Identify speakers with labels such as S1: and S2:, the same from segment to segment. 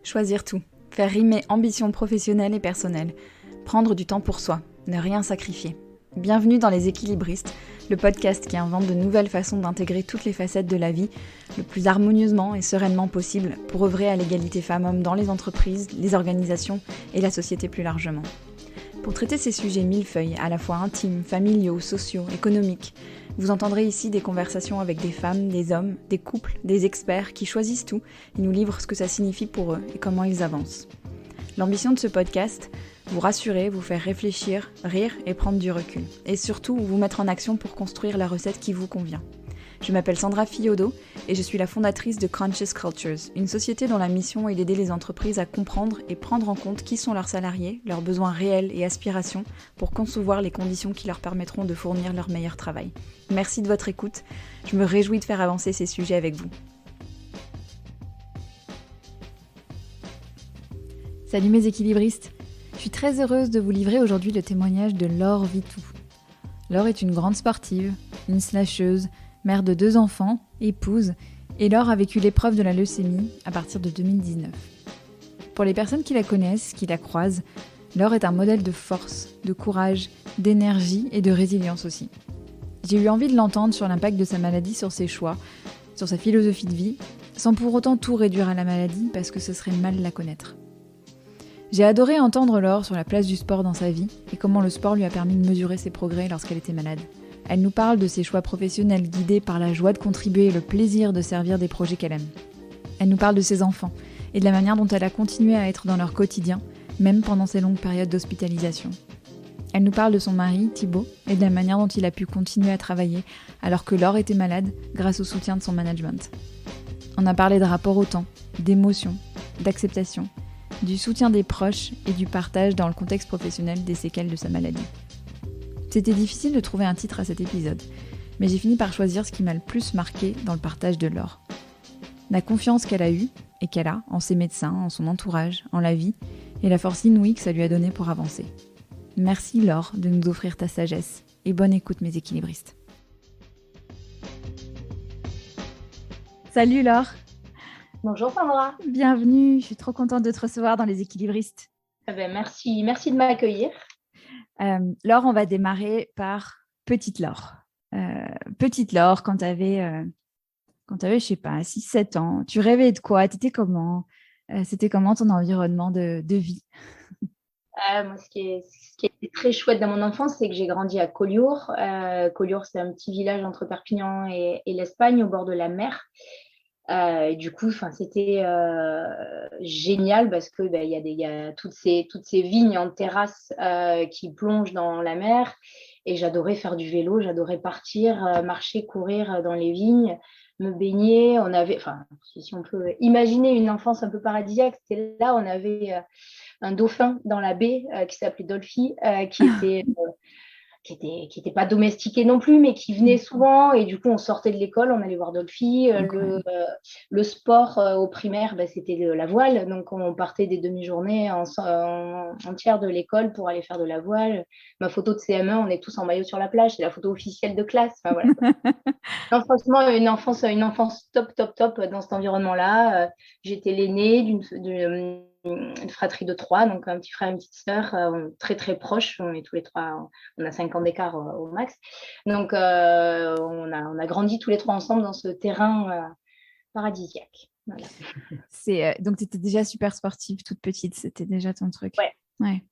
S1: Choisir tout, faire rimer ambition professionnelle et personnelle, prendre du temps pour soi, ne rien sacrifier. Bienvenue dans Les Équilibristes, le podcast qui invente de nouvelles façons d'intégrer toutes les facettes de la vie le plus harmonieusement et sereinement possible pour œuvrer à l'égalité femmes-hommes dans les entreprises, les organisations et la société plus largement. Pour traiter ces sujets millefeuilles, à la fois intimes, familiaux, sociaux, économiques, vous entendrez ici des conversations avec des femmes, des hommes, des couples, des experts qui choisissent tout et nous livrent ce que ça signifie pour eux et comment ils avancent. L'ambition de ce podcast, vous rassurer, vous faire réfléchir, rire et prendre du recul. Et surtout, vous mettre en action pour construire la recette qui vous convient. Je m'appelle Sandra Fiodo et je suis la fondatrice de Conscious Cultures, une société dont la mission est d'aider les entreprises à comprendre et prendre en compte qui sont leurs salariés, leurs besoins réels et aspirations pour concevoir les conditions qui leur permettront de fournir leur meilleur travail. Merci de votre écoute, je me réjouis de faire avancer ces sujets avec vous. Salut mes équilibristes, je suis très heureuse de vous livrer aujourd'hui le témoignage de Laure Vitou. Laure est une grande sportive, une slasheuse, mère de 2 enfants, épouse, et Laure a vécu l'épreuve de la leucémie à partir de 2019. Pour les personnes qui la connaissent, qui la croisent, Laure est un modèle de force, de courage, d'énergie et de résilience aussi. J'ai eu envie de l'entendre sur l'impact de sa maladie sur ses choix, sur sa philosophie de vie, sans pour autant tout réduire à la maladie parce que ce serait mal la connaître. J'ai adoré entendre Laure sur la place du sport dans sa vie et comment le sport lui a permis de mesurer ses progrès lorsqu'elle était malade. Elle nous parle de ses choix professionnels guidés par la joie de contribuer et le plaisir de servir des projets qu'elle aime. Elle nous parle de ses enfants et de la manière dont elle a continué à être dans leur quotidien, même pendant ces longues périodes d'hospitalisation. Elle nous parle de son mari, Thibaut, et de la manière dont il a pu continuer à travailler alors que Laure était malade grâce au soutien de son management. On a parlé de rapport au temps, d'émotion, d'acceptation, du soutien des proches et du partage dans le contexte professionnel des séquelles de sa maladie. C'était difficile de trouver un titre à cet épisode, mais j'ai fini par choisir ce qui m'a le plus marqué dans le partage de Laure. La confiance qu'elle a eue et qu'elle a en ses médecins, en son entourage, en la vie, et la force inouïe que ça lui a donnée pour avancer. Merci Laure de nous offrir ta sagesse, et bonne écoute mes équilibristes. Salut Laure.
S2: Bonjour Sandra.
S1: Bienvenue, je suis trop contente de te recevoir dans Les Équilibristes.
S2: Merci de m'accueillir.
S1: Laure, on va démarrer par Petite Laure. Petite Laure, quand tu avais, je sais pas, 6-7 ans, tu rêvais de quoi? T'étais comment? C'était comment ton environnement de vie?
S2: Moi, ce qui est très chouette dans mon enfance, c'est que j'ai grandi à Collioure. Collioure, c'est un petit village entre Perpignan et l'Espagne, au bord de la mer. Du coup, c'était génial parce que il y a toutes ces vignes en terrasse qui plongent dans la mer. Et j'adorais faire du vélo, j'adorais partir, marcher, courir dans les vignes, me baigner. On avait, si on peut imaginer une enfance un peu paradisiaque, c'était là, on avait un dauphin dans la baie qui s'appelait Dolphy, qui était pas domestiqué non plus, mais qui venait souvent. Et du coup, on sortait de l'école, on allait voir Dolphy. Le sport au primaire, c'était la voile. Donc, on partait des demi-journées entières de l'école pour aller faire de la voile. Ma photo de CM1, on est tous en maillot sur la plage. C'est la photo officielle de classe. Enfin, voilà. Non, franchement, une enfance top, top, top dans cet environnement-là. J'étais l'aînée d'une fratrie de 3, donc un petit frère et une petite sœur, très très proches. On est tous les 3, on a 5 ans d'écart au max. Donc, on a grandi tous les 3 ensemble dans ce terrain paradisiaque. Voilà.
S1: Donc, tu étais déjà super sportive toute petite, c'était déjà ton truc.
S2: Ouais,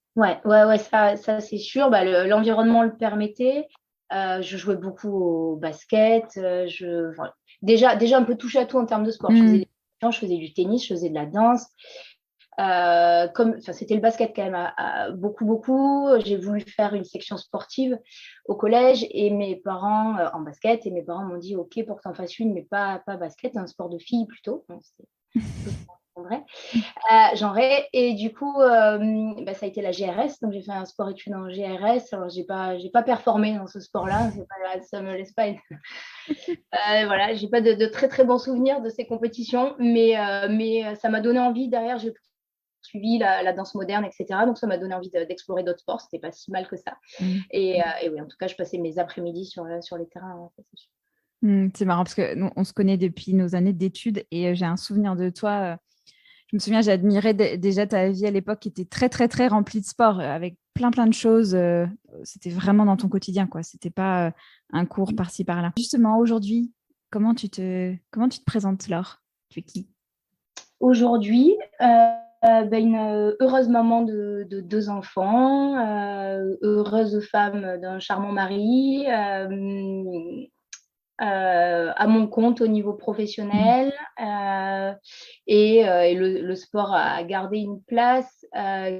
S2: ça c'est sûr. L'environnement le permettait. Je jouais beaucoup au basket. Déjà un peu touche à tout en termes de sport. Je faisais du tennis, je faisais de la danse. C'était le basket quand même beaucoup. J'ai voulu faire une section sportive au collège et mes parents en basket, et mes parents m'ont dit ok pour que tu en fasses une, mais pas basket, un sport de filles plutôt. Donc, vrai. Et du coup ça a été la GRS, donc j'ai fait un sport études en GRS. Alors j'ai pas performé dans ce sport-là, ça me laisse pas voilà, j'ai pas de très très bons souvenirs de ces compétitions, mais ça m'a donné envie. Derrière, j'ai suivi la danse moderne, etc. Donc ça m'a donné envie d'explorer d'autres sports. C'était pas si mal que ça. Et oui, en tout cas, je passais mes après-midi sur les terrains. Ça, c'est sûr.
S1: C'est marrant parce que nous, on se connaît depuis nos années d'études et j'ai un souvenir de toi. Je me souviens, j'admirais déjà ta vie à l'époque qui était très, très, très remplie de sport, avec plein, plein de choses. C'était vraiment dans ton quotidien, quoi. C'était pas un cours par-ci, par-là. Justement, aujourd'hui, comment tu te présentes, Laure? Tu es qui?
S2: Aujourd'hui, une heureuse maman de deux enfants, heureuse femme d'un charmant mari, à mon compte au niveau professionnel, et le sport a gardé une place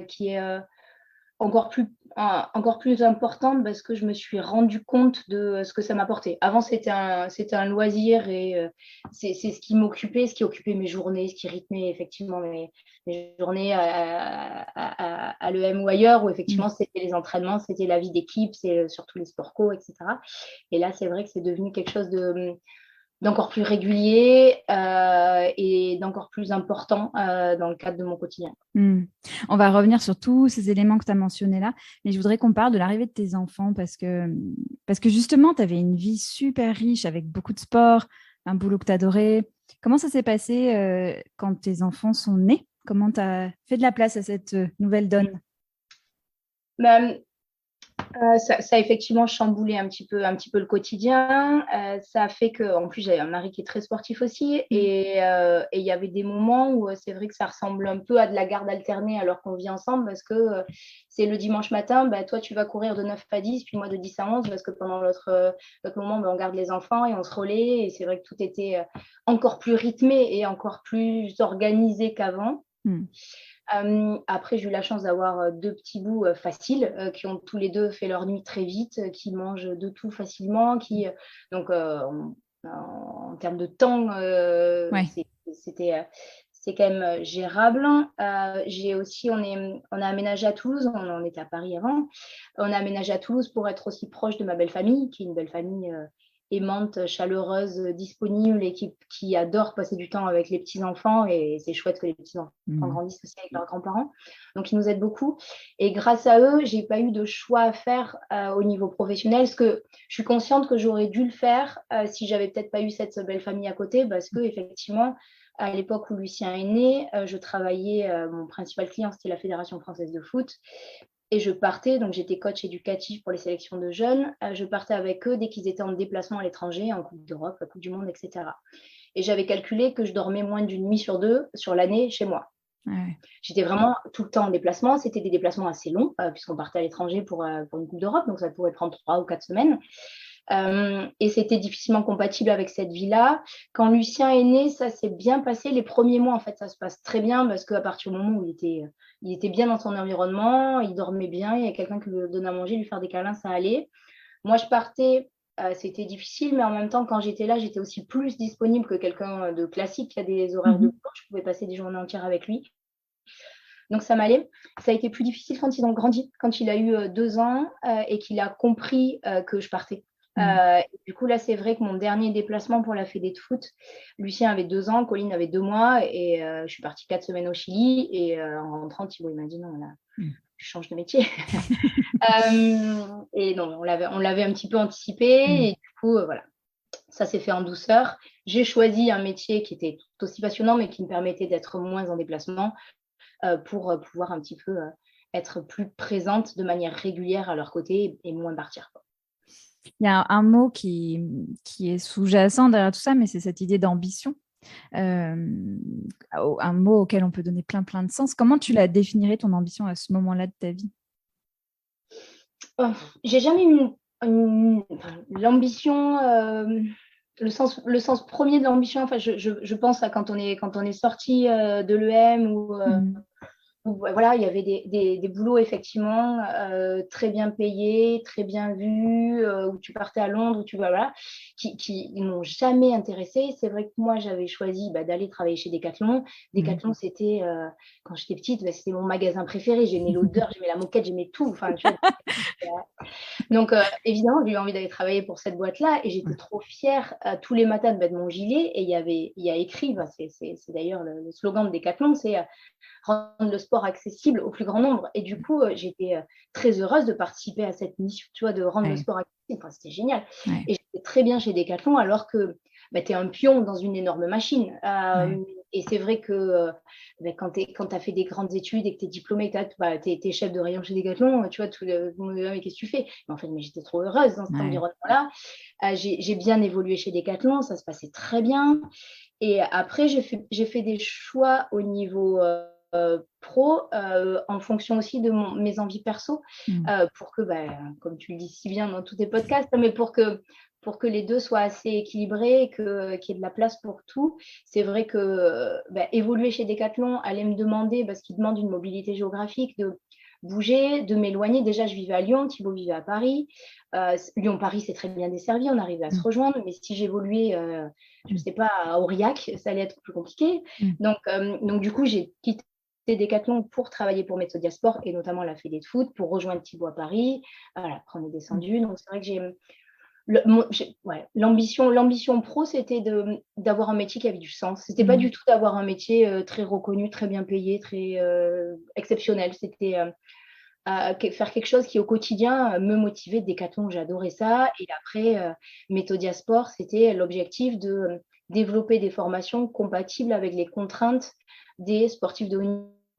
S2: qui est encore plus, encore plus importante parce que je me suis rendu compte de ce que ça m'apportait. Avant, c'était un loisir et c'est ce qui m'occupait, ce qui occupait mes journées, ce qui rythmait effectivement mes journées à l'EM ou ailleurs, où
S1: Mm.
S2: effectivement, c'était les entraînements, c'était la vie d'équipe, c'est surtout les sports co, etc. Et là, c'est vrai que c'est devenu quelque chose d'encore plus régulier et d'encore plus important dans le cadre de mon quotidien.
S1: Mm. On va revenir sur tous ces éléments que tu as mentionnés là, mais je voudrais qu'on parle de l'arrivée de tes enfants parce que justement, tu avais une vie super riche avec beaucoup de sport, un boulot que tu adorais. Comment ça s'est passé quand tes enfants sont nés? Comment tu as fait de la place à cette nouvelle donne?
S2: Ben, ça a effectivement chamboulé un petit peu le quotidien. Ça a fait que, en plus, j'avais un mari qui est très sportif aussi. Et il y avait des moments où c'est vrai que ça ressemble un peu à de la garde alternée alors qu'on vit ensemble parce que c'est le dimanche matin, bah, toi, tu vas courir de 9 à 10, puis moi de 10 à 11 parce que pendant l'autre moment, bah, on garde les enfants et on se relaie. Et c'est vrai que tout était encore plus rythmé et encore plus organisé qu'avant.
S1: Mm.
S2: Après, j'ai eu la chance d'avoir deux petits bouts faciles qui ont tous les deux fait leur nuit très vite, qui mangent de tout facilement, donc en termes de temps,
S1: Ouais.
S2: c'est quand même gérable. J'ai aussi, on a aménagé à Toulouse, on était à Paris avant, on a aménagé à Toulouse pour être aussi proche de ma belle famille, qui est une belle famille aimante, chaleureuse, disponible et qui adore passer du temps avec les petits-enfants. Et c'est chouette que les petits-enfants grandissent aussi avec leurs grands-parents. Donc, ils nous aident beaucoup. Et grâce à eux, je n'ai pas eu de choix à faire au niveau professionnel, parce que je suis consciente que j'aurais dû le faire si j'avais peut-être pas eu cette belle famille à côté, parce que effectivement, à l'époque où Lucien est né, je travaillais, mon principal client, c'était la Fédération française de foot. Et je partais, donc j'étais coach éducatif pour les sélections de jeunes. Je partais avec eux dès qu'ils étaient en déplacement à l'étranger, en Coupe d'Europe, la Coupe du Monde, etc. Et j'avais calculé que je dormais moins d'une nuit sur deux sur l'année chez moi.
S1: Ouais.
S2: J'étais vraiment tout le temps en déplacement. C'était des déplacements assez longs, puisqu'on partait à l'étranger pour une Coupe d'Europe, donc ça pouvait prendre 3 ou 4 semaines. Et c'était difficilement compatible avec cette vie-là. Quand Lucien est né, ça s'est bien passé. Les premiers mois, en fait, ça se passe très bien parce qu'à partir du moment où il était bien dans son environnement, il dormait bien, il y a quelqu'un qui lui donnait à manger, lui faire des câlins, ça allait. Moi, je partais, c'était difficile, mais en même temps, quand j'étais là, j'étais aussi plus disponible que quelqu'un de classique qui a des horaires de boulot. Je pouvais passer des journées entières avec lui. Donc, ça m'allait. Ça a été plus difficile quand ils ont grandi, quand il a eu 2 ans et qu'il a compris que je partais. Du coup, là, c'est vrai que mon dernier déplacement pour la Fédé de foot, Lucien avait 2 ans, Colline avait 2 mois, et je suis partie 4 semaines au Chili. Et en rentrant, Thibaut, il m'a dit non, là, je change de métier. Et non, on l'avait un petit peu anticipé. Et du coup, voilà, ça s'est fait en douceur. J'ai choisi un métier qui était tout aussi passionnant, mais qui me permettait d'être moins en déplacement pour pouvoir un petit peu être plus présente de manière régulière à leur côté et moins partir, quoi.
S1: Il y a un mot qui est sous-jacent derrière tout ça, mais c'est cette idée d'ambition. Un mot auquel on peut donner plein, plein de sens. Comment tu la définirais, ton ambition, à ce moment-là de ta vie?
S2: J'ai jamais eu l'ambition, le sens premier de l'ambition. Enfin, je pense à quand on est sorti de l'EM ou voilà, il y avait des boulots effectivement très bien payés, très bien vus, où tu partais à Londres, où tu voilà, qui ne m'ont jamais intéressée. C'est vrai que moi, j'avais choisi d'aller travailler chez Decathlon. Decathlon, c'était, quand j'étais petite, c'était mon magasin préféré. J'aimais l'odeur, j'aimais la moquette, j'aimais tout. Enfin, tu vois, donc, évidemment, j'ai eu envie d'aller travailler pour cette boîte-là et j'étais trop fière tous les matins de mettre mon gilet. Et il y a écrit, c'est d'ailleurs le slogan de Decathlon, c'est rendre le sport accessible au plus grand nombre. Et du coup, j'étais très heureuse de participer à cette mission, tu vois, de rendre le sport accessible. Enfin, c'était génial. Et j'étais très bien chez Decathlon alors que tu es un pion dans une énorme machine. Et c'est vrai que quand tu as fait des grandes études et que tu es diplômée, tu es chef de rayon chez Decathlon, tu vois, tout le monde me dit, mais qu'est-ce que tu fais? Mais en fait, j'étais trop heureuse dans cet environnement-là. J'ai bien évolué chez Decathlon, ça se passait très bien. Et après, j'ai fait des choix au niveau pro en fonction aussi de mes envies perso pour que, comme tu le dis si bien dans tous tes podcasts, mais pour que les deux soient assez équilibrés et qu'il y ait de la place pour tout. C'est vrai que évoluer chez Decathlon allait me demander, parce qu'il demande une mobilité géographique, de bouger, de m'éloigner. Déjà, je vivais à Lyon, Thibaut vivait à Paris. Lyon-Paris, c'est très bien desservi, on arrivait à se rejoindre, mais si j'évoluais, je ne sais pas, à Aurillac, ça allait être plus compliqué. Donc, du coup, j'ai quitté Decathlon pour travailler pour Méthodiasport et notamment la Fédé de foot, pour rejoindre Thibaut à Paris. Voilà, après, on est descendu. Donc, c'est vrai que l'ambition pro, c'était d'avoir un métier qui avait du sens. C'était pas du tout d'avoir un métier très reconnu, très bien payé, très exceptionnel. C'était faire quelque chose qui au quotidien me motivait. Decathlon, j'adorais ça. Et après, Méthodiasport, c'était l'objectif de développer des formations compatibles avec les contraintes des sportifs de haut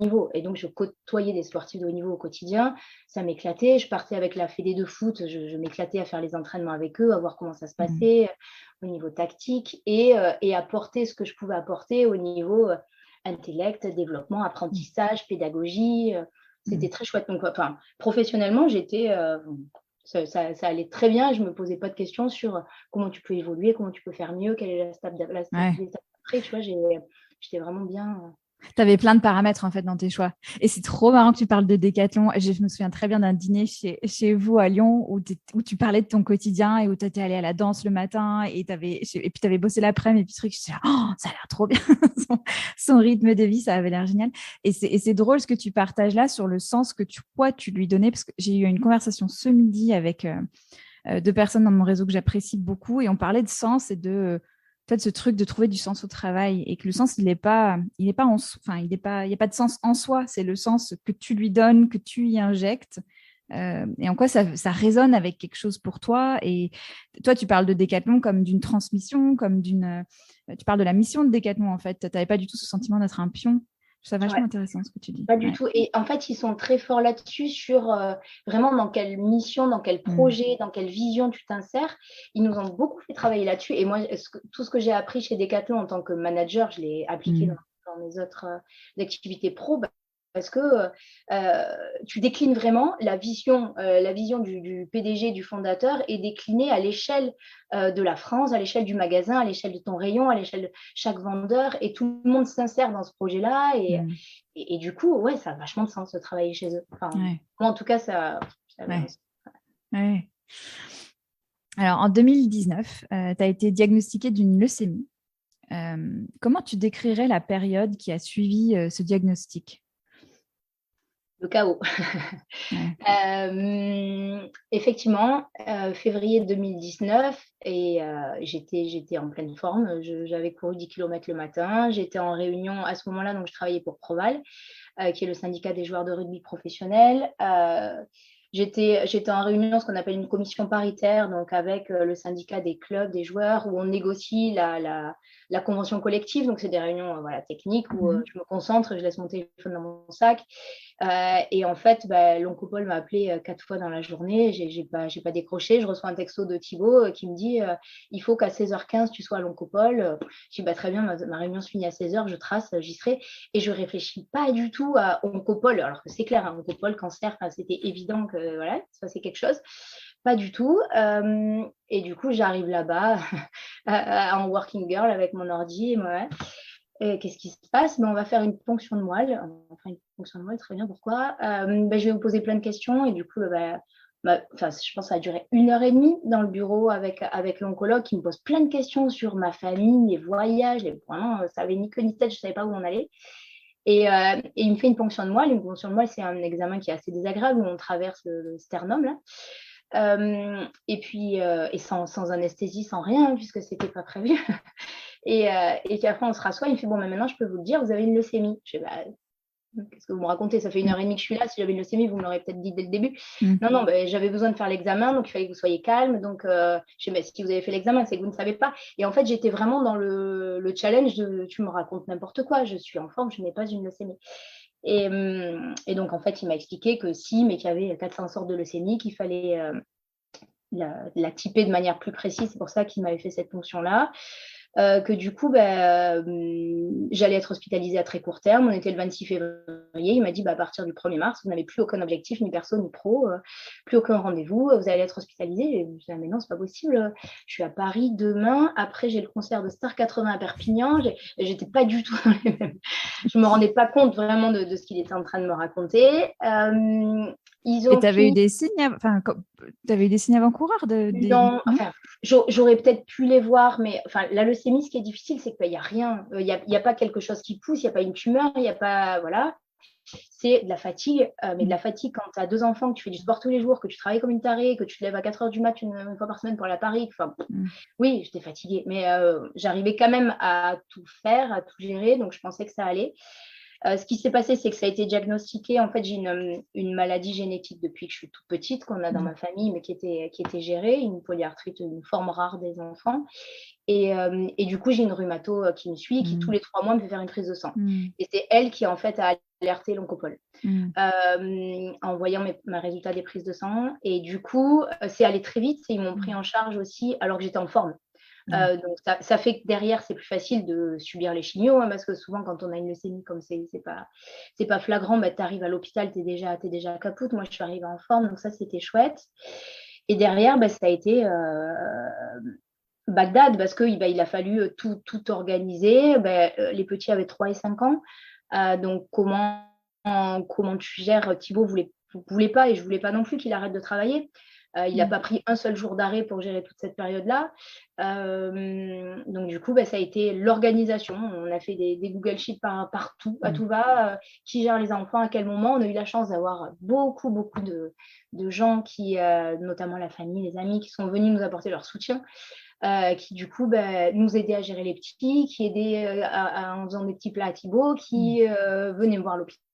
S2: niveau. Et donc, je côtoyais des sportifs de haut niveau au quotidien. Ça m'éclatait. Je partais avec la fédé de foot. Je m'éclatais à faire les entraînements avec eux, à voir comment ça se passait au niveau tactique et apporter ce que je pouvais apporter au niveau intellect, développement, apprentissage, pédagogie. C'était très chouette. Donc, professionnellement, ça allait très bien. Je ne me posais pas de questions sur comment tu peux évoluer, comment tu peux faire mieux, quelle est la stabilité après. Tu vois, j'étais vraiment bien.
S1: Tu avais plein de paramètres en fait dans tes choix. Et c'est trop marrant que tu parles de Decathlon. Je me souviens très bien d'un dîner chez vous à Lyon où tu parlais de ton quotidien et où tu étais allée à la danse le matin et puis tu avais bossé l'après-midi et puis ce truc, je disais, oh, ça a l'air trop bien. son rythme de vie, ça avait l'air génial. Et c'est drôle ce que tu partages là sur le sens que tu lui donnais, parce que j'ai eu une conversation ce midi avec deux personnes dans mon réseau que j'apprécie beaucoup et on parlait de sens et de ce truc de trouver du sens au travail et que le sens, il n'y a pas de sens en soi, c'est le sens que tu lui donnes, que tu y injectes et en quoi ça résonne avec quelque chose pour toi. Et toi, tu parles de Decathlon comme d'une transmission, tu parles de la mission de Decathlon en fait. Tu n'avais pas du tout ce sentiment d'être un pion. C'est vachement intéressant ce que tu dis.
S2: Pas du tout. Et en fait, ils sont très forts là-dessus sur vraiment dans quelle mission, dans quel projet, dans quelle vision tu t'insères. Ils nous ont beaucoup fait travailler là-dessus. Et moi, tout ce que j'ai appris chez Decathlon en tant que manager, je l'ai appliqué dans mes autres activités pro. Parce que tu déclines vraiment la vision du PDG, du fondateur, est déclinée à l'échelle de la France, à l'échelle du magasin, à l'échelle de ton rayon, à l'échelle de chaque vendeur. Et tout le monde s'insère dans ce projet-là. Et du coup, ouais, ça a vachement de sens de travailler chez eux. Enfin, moi, en tout cas, ça
S1: ouais. Alors, en 2019, tu as été diagnostiquée d'une leucémie. Comment tu décrirais la période qui a suivi ce diagnostic ?
S2: Le chaos. Effectivement, février 2019, et j'étais en pleine forme. J'avais couru 10 km le matin. J'étais en réunion à ce moment-là, donc je travaillais pour Proval, qui est le syndicat des joueurs de rugby professionnels. J'étais en réunion, ce qu'on appelle une commission paritaire, donc avec le syndicat des clubs, des joueurs, où on négocie la convention collective. Donc, c'est des réunions techniques où je me concentre, je laisse mon téléphone dans mon sac. Et en fait, l'oncopole m'a appelé 4 fois dans la journée. J'ai pas décroché. Je reçois un texto de Thibaut qui me dit il faut qu'à 16h15, tu sois à l'oncopole. Je dis très bien, ma réunion se finit à 16h, je trace, j'y serai. Et je réfléchis pas du tout à oncopole, alors que c'est clair, oncopole, cancer, c'était évident que ça c'est quelque chose. Pas du tout. Et du coup, j'arrive là-bas en working girl avec mon ordi. Et qu'est-ce qui se passe? On va faire une ponction de moelle. Enfin, une ponction de moelle, très bien. Pourquoi? Je vais vous poser plein de questions. Et du coup, je pense que ça a duré 1h30 dans le bureau avec l'oncologue qui me pose plein de questions sur ma famille, les voyages. Vraiment, ça n'avait ni queue ni tête. Je ne savais pas où on allait. Et il me fait une ponction de moelle. Une ponction de moelle, c'est un examen qui est assez désagréable où on traverse le sternum, là. Et puis, sans anesthésie, sans rien, puisque ce n'était pas prévu. Et puis après, on se rassoit. Il me fait maintenant, je peux vous le dire, vous avez une leucémie. Je dis qu'est-ce que vous me racontez? Ça fait 1 heure et demie que je suis là. Si j'avais une leucémie, vous me l'aurez peut-être dit dès le début.
S1: Mm.
S2: Non, j'avais besoin de faire l'examen, donc il fallait que vous soyez calme. Donc, je sais, mais si vous avez fait l'examen, c'est que vous ne savez pas. Et en fait, j'étais vraiment dans le challenge de tu me racontes n'importe quoi. Je suis en forme, je n'ai pas une leucémie. Et donc, en fait, il m'a expliqué que si, mais qu'il y avait 400 sortes de leucémie, qu'il fallait la typer de manière plus précise. C'est pour ça qu'il m'avait fait cette ponction-là. Que du coup, j'allais être hospitalisée à très court terme. On était le 26 février. Il m'a dit, à partir du 1er mars, vous n'avez plus aucun objectif, ni perso, ni pro, plus aucun rendez-vous. Vous allez être hospitalisée. Et je disais, mais non, c'est pas possible. Je suis à Paris demain. Après, j'ai le concert de Star 80 à Perpignan. J'étais pas du tout dans les mêmes. Je me rendais pas compte vraiment de ce qu'il était en train de me raconter.
S1: Et tu avais eu des signes, t'avais eu des signes avant-coureurs
S2: Non, enfin, j'aurais peut-être pu les voir, mais enfin, la leucémie, ce qui est difficile, c'est qu'il n'y a rien. Il n'y a pas quelque chose qui pousse, il n'y a pas une tumeur, il n'y a pas. Voilà. C'est de la fatigue, mais de la fatigue quand tu as 2 enfants, que tu fais du sport tous les jours, que tu travailles comme une tarée, que tu te lèves à 4 heures du mat une fois par semaine pour la Paris. Enfin, oui, j'étais fatiguée, mais j'arrivais quand même à tout faire, à tout gérer, donc je pensais que ça allait. Ce qui s'est passé, c'est que ça a été diagnostiqué. En fait, j'ai une maladie génétique depuis que je suis toute petite, qu'on a dans ma famille, mais qui était gérée, une polyarthrite, une forme rare des enfants. Et du coup, j'ai une rhumato qui me suit, qui tous les 3 mois me fait faire une prise de sang. Et c'est elle qui, en fait, a alerté l'oncopole en voyant mes résultats des prises de sang. Et du coup, c'est allé très vite. Ils m'ont pris en charge aussi alors que j'étais en forme. Donc, ça fait que derrière, c'est plus facile de subir les chimios, parce que souvent, quand on a une leucémie, comme c'est pas flagrant, tu arrives à l'hôpital, t'es déjà capoute. Moi, je suis arrivée en forme, donc ça, c'était chouette. Et derrière, ça a été Bagdad, parce qu'il a fallu tout organiser. Les petits avaient 3 et 5 ans. Donc, comment tu gères? Thibaut voulait pas, et je voulais pas non plus qu'il arrête de travailler. Il n'a pas pris un seul jour d'arrêt pour gérer toute cette période-là. Donc, du coup, ça a été l'organisation. On a fait des Google Sheets partout, à tout va. Qui gère les enfants, à quel moment? On a eu la chance d'avoir beaucoup de gens qui, notamment la famille, les amis, qui sont venus nous apporter leur soutien. Qui du coup nous aidaient à gérer les petits, qui aidaient en faisant des petits plats à Thibaut, qui venaient me voir à l'hôpital.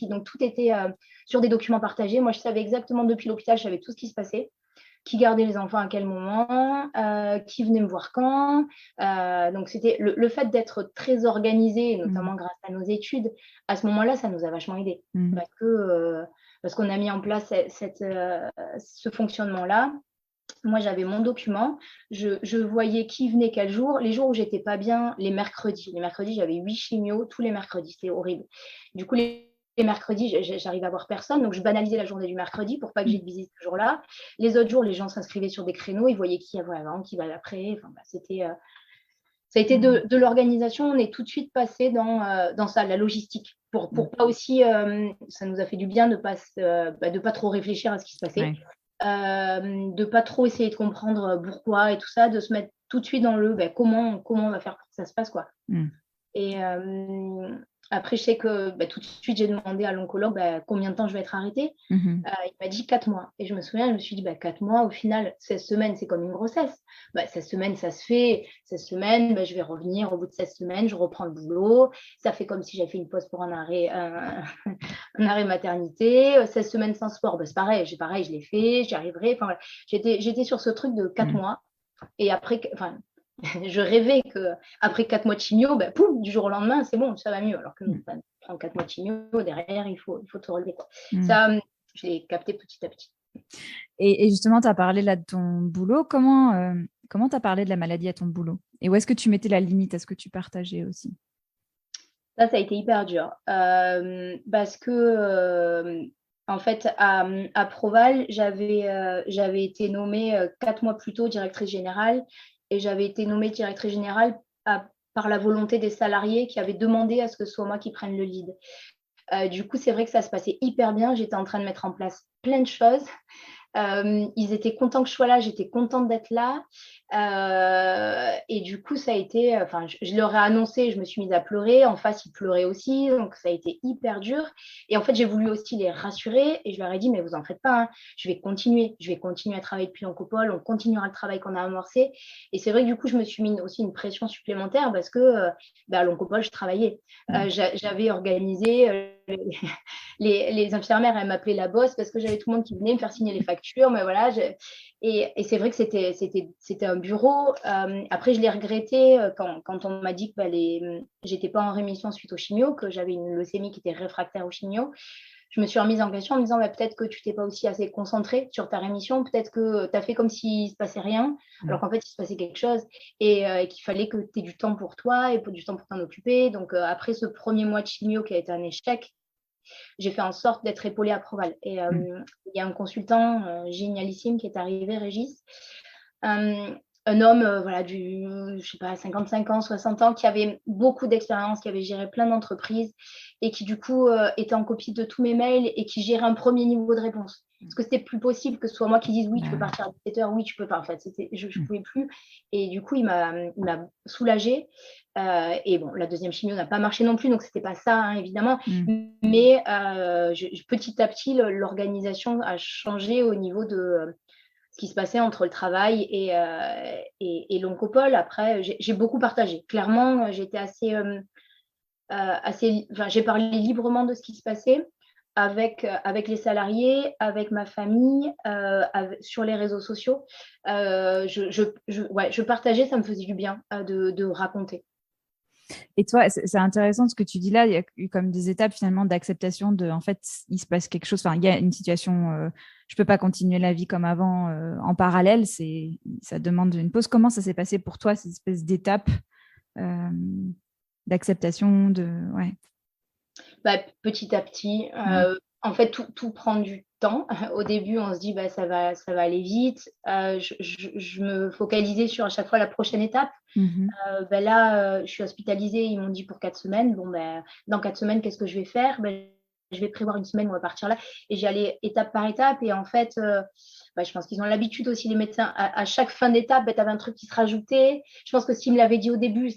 S2: Donc tout était sur des documents partagés. Moi, je savais exactement depuis l'hôpital, je savais tout ce qui se passait, qui gardait les enfants à quel moment, qui venait me voir quand. Donc c'était le fait d'être très organisé, notamment grâce à nos études. À ce moment-là, ça nous a vachement aidé parce qu'on a mis en place ce fonctionnement-là. Moi, j'avais mon document, je voyais qui venait quel jour. Les jours où j'étais pas bien, les mercredis, j'avais 8 chimios tous les mercredis, c'était horrible. Du coup, les mercredis, j'arrivais à voir personne, donc je banalisais la journée du mercredi pour pas que j'ai de visite ce jour-là. Les autres jours, les gens s'inscrivaient sur des créneaux, ils voyaient qui y avait avant, qui va après. Enfin, ça a été de l'organisation. On est tout de suite passé dans ça, la logistique, pour pas aussi, ça nous a fait du bien de pas trop réfléchir à ce qui se passait. De pas trop essayer de comprendre pourquoi et tout ça, de se mettre tout de suite dans comment on va faire pour que ça se passe, quoi. Et après, je sais que tout de suite, j'ai demandé à l'oncologue combien de temps je vais être arrêtée. Il m'a dit 4 mois. Et je me souviens, je me suis dit 4 mois, au final, 16 semaines, c'est comme une grossesse. 16 semaines, ça se fait. 16 semaines, je vais revenir au bout de 16 semaines, je reprends le boulot. Ça fait comme si j'avais fait une pause pour un arrêt maternité. 16 semaines sans sport, c'est pareil, je l'ai fait, j'y arriverai. Enfin, voilà. J'étais sur ce truc de 4 mois. Et après, je rêvais qu'après 4 mois de chimio, poum, du jour au lendemain, c'est bon, ça va mieux. Alors que prendre 4 mois de chimio, derrière, il faut te relever. Ça, je l'ai capté petit à petit.
S1: Et justement, tu as parlé là de ton boulot. Comment tu as parlé de la maladie à ton boulot? Et où est-ce que tu mettais la limite? Est-ce que tu partageais aussi?
S2: Ça a été hyper dur. Parce que, en fait, à Proval, j'avais été nommée 4 mois plus tôt directrice générale. Et j'avais été nommée directrice générale par la volonté des salariés qui avaient demandé à ce que ce soit moi qui prenne le lead. Du coup, c'est vrai que ça se passait hyper bien. J'étais en train de mettre en place plein de choses. Ils étaient contents que je sois là, j'étais contente d'être là. Et du coup, ça a été, enfin, je leur ai annoncé, je me suis mise à pleurer. En face, ils pleuraient aussi, donc ça a été hyper dur. Et en fait, j'ai voulu aussi les rassurer et je leur ai dit, mais vous en faites pas, hein, je vais continuer à travailler depuis l'Oncopole, on continuera le travail qu'on a amorcé. Et c'est vrai que du coup, je me suis mis aussi une pression supplémentaire parce que à l'Oncopole, je travaillais. J'avais organisé, les infirmières, elles m'appelaient la bosse parce que j'avais tout le monde qui venait me faire signer les factures, mais voilà, et c'est vrai que c'était un bureau. Après, je l'ai regretté quand on m'a dit que j'étais pas en rémission suite au chimio, que j'avais une leucémie qui était réfractaire au chimio. Je me suis remise en question en me disant peut-être que tu t'es pas aussi assez concentrée sur ta rémission, peut-être que tu as fait comme s'il se passait rien, alors qu'en fait il se passait quelque chose et qu'il fallait que tu aies du temps pour toi et du temps pour t'en occuper. Donc après ce premier mois de chimio qui a été un échec, j'ai fait en sorte d'être épaulée à Proval. Et il y a un consultant génialissime qui est arrivé, Régis, un homme voilà, je sais pas, 55 ans, 60 ans, qui avait beaucoup d'expérience, qui avait géré plein d'entreprises et qui du coup était en copie de tous mes mails et qui gérait un premier niveau de réponse. Parce que c'était plus possible que ce soit moi qui dise oui, tu peux partir à 17h, oui, tu peux pas. En fait, je ne pouvais plus. Et du coup, il m'a soulagée. Et bon, la deuxième chimio n'a pas marché non plus, donc c'était pas ça, hein, évidemment. Mais petit à petit, l'organisation a changé au niveau de ce qui se passait entre le travail et l'Oncopole. Après, j'ai beaucoup partagé. Clairement, j'étais j'ai parlé librement de ce qui se passait avec les salariés, avec ma famille, sur les réseaux sociaux. Je partageais, ça me faisait du bien de raconter.
S1: Et toi, c'est intéressant ce que tu dis là. Il y a eu comme des étapes finalement d'acceptation de, en fait, il se passe quelque chose. Enfin, il y a une situation, je peux pas continuer la vie comme avant en parallèle. Ça demande une pause. Comment ça s'est passé pour toi, cette espèce d'étape d'acceptation ouais.
S2: Petit à petit, en fait, tout prend du temps. Au début, on se dit ça va aller vite. Je me focalisais sur à chaque fois la prochaine étape. Là, je suis hospitalisée, ils m'ont dit pour 4 semaines. Bon, dans 4 semaines, qu'est-ce que je vais faire? Je vais prévoir une semaine, on va partir là. Et j'y allais étape par étape. Et en fait, je pense qu'ils ont l'habitude aussi, les médecins, à chaque fin d'étape, tu avais un truc qui se rajoutait. Je pense que s'ils me l'avaient dit au début,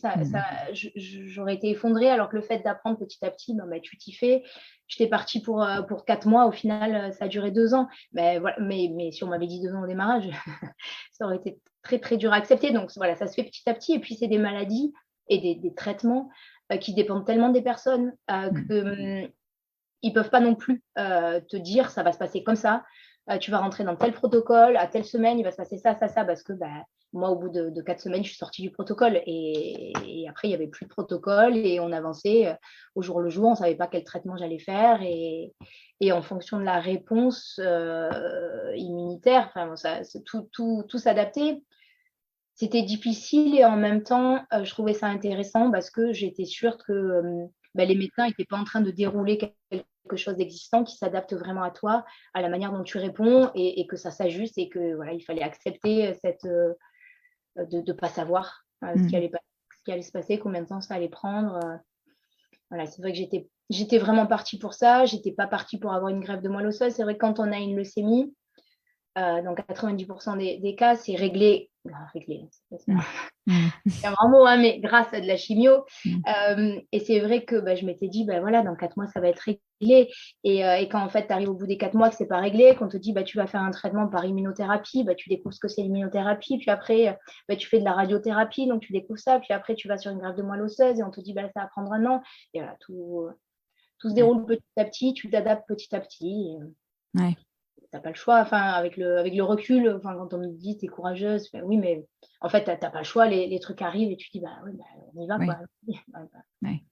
S2: j'aurais été effondrée. Alors que le fait d'apprendre petit à petit, tu t'y fais. J'étais partie pour 4 mois. Au final, ça a duré 2 ans. Voilà, mais si on m'avait dit 2 ans au démarrage, ça aurait été très, très dur à accepter. Donc, voilà, ça se fait petit à petit. Et puis, c'est des maladies et des traitements qui dépendent tellement des personnes que ils peuvent pas non plus te dire ça va se passer comme ça. Tu vas rentrer dans tel protocole, à telle semaine, il va se passer ça, parce que moi, au bout de 4 semaines, je suis sortie du protocole. Et après, il n'y avait plus de protocole et on avançait au jour le jour. On ne savait pas quel traitement j'allais faire. Et en fonction de la réponse immunitaire, tout s'adaptait. C'était difficile et en même temps, je trouvais ça intéressant parce que j'étais sûre que les médecins n'étaient pas en train de dérouler quelque chose d'existant qui s'adapte vraiment à toi, à la manière dont tu réponds et que ça s'ajuste et que voilà, il fallait accepter de ne pas savoir ce qui allait se passer, combien de temps ça allait prendre. Voilà, c'est vrai que j'étais vraiment partie pour ça. J'étais pas partie pour avoir une greffe de moelle osseuse. C'est vrai que quand on a une leucémie, dans 90% des cas, c'est réglé. C'est un grand mot, hein, mais grâce à de la chimio. Et c'est vrai que je m'étais dit, voilà, dans 4 mois, ça va être réglé. Et quand en fait, tu arrives au bout des 4 mois que ce n'est pas réglé, qu'on te dit, tu vas faire un traitement par immunothérapie, tu découvres ce que c'est l'immunothérapie. Puis après, tu fais de la radiothérapie, donc tu découvres ça. Puis après, tu vas sur une greffe de moelle osseuse et on te dit, ça va prendre 1 an. Et voilà, tout se déroule petit à petit, tu t'adaptes petit à petit. Ouais. T'as pas le choix, avec le recul, quand on me dit t'es courageuse, oui, mais en fait t'as pas le choix, les trucs arrivent et tu dis on y va, quoi.
S1: Ouais.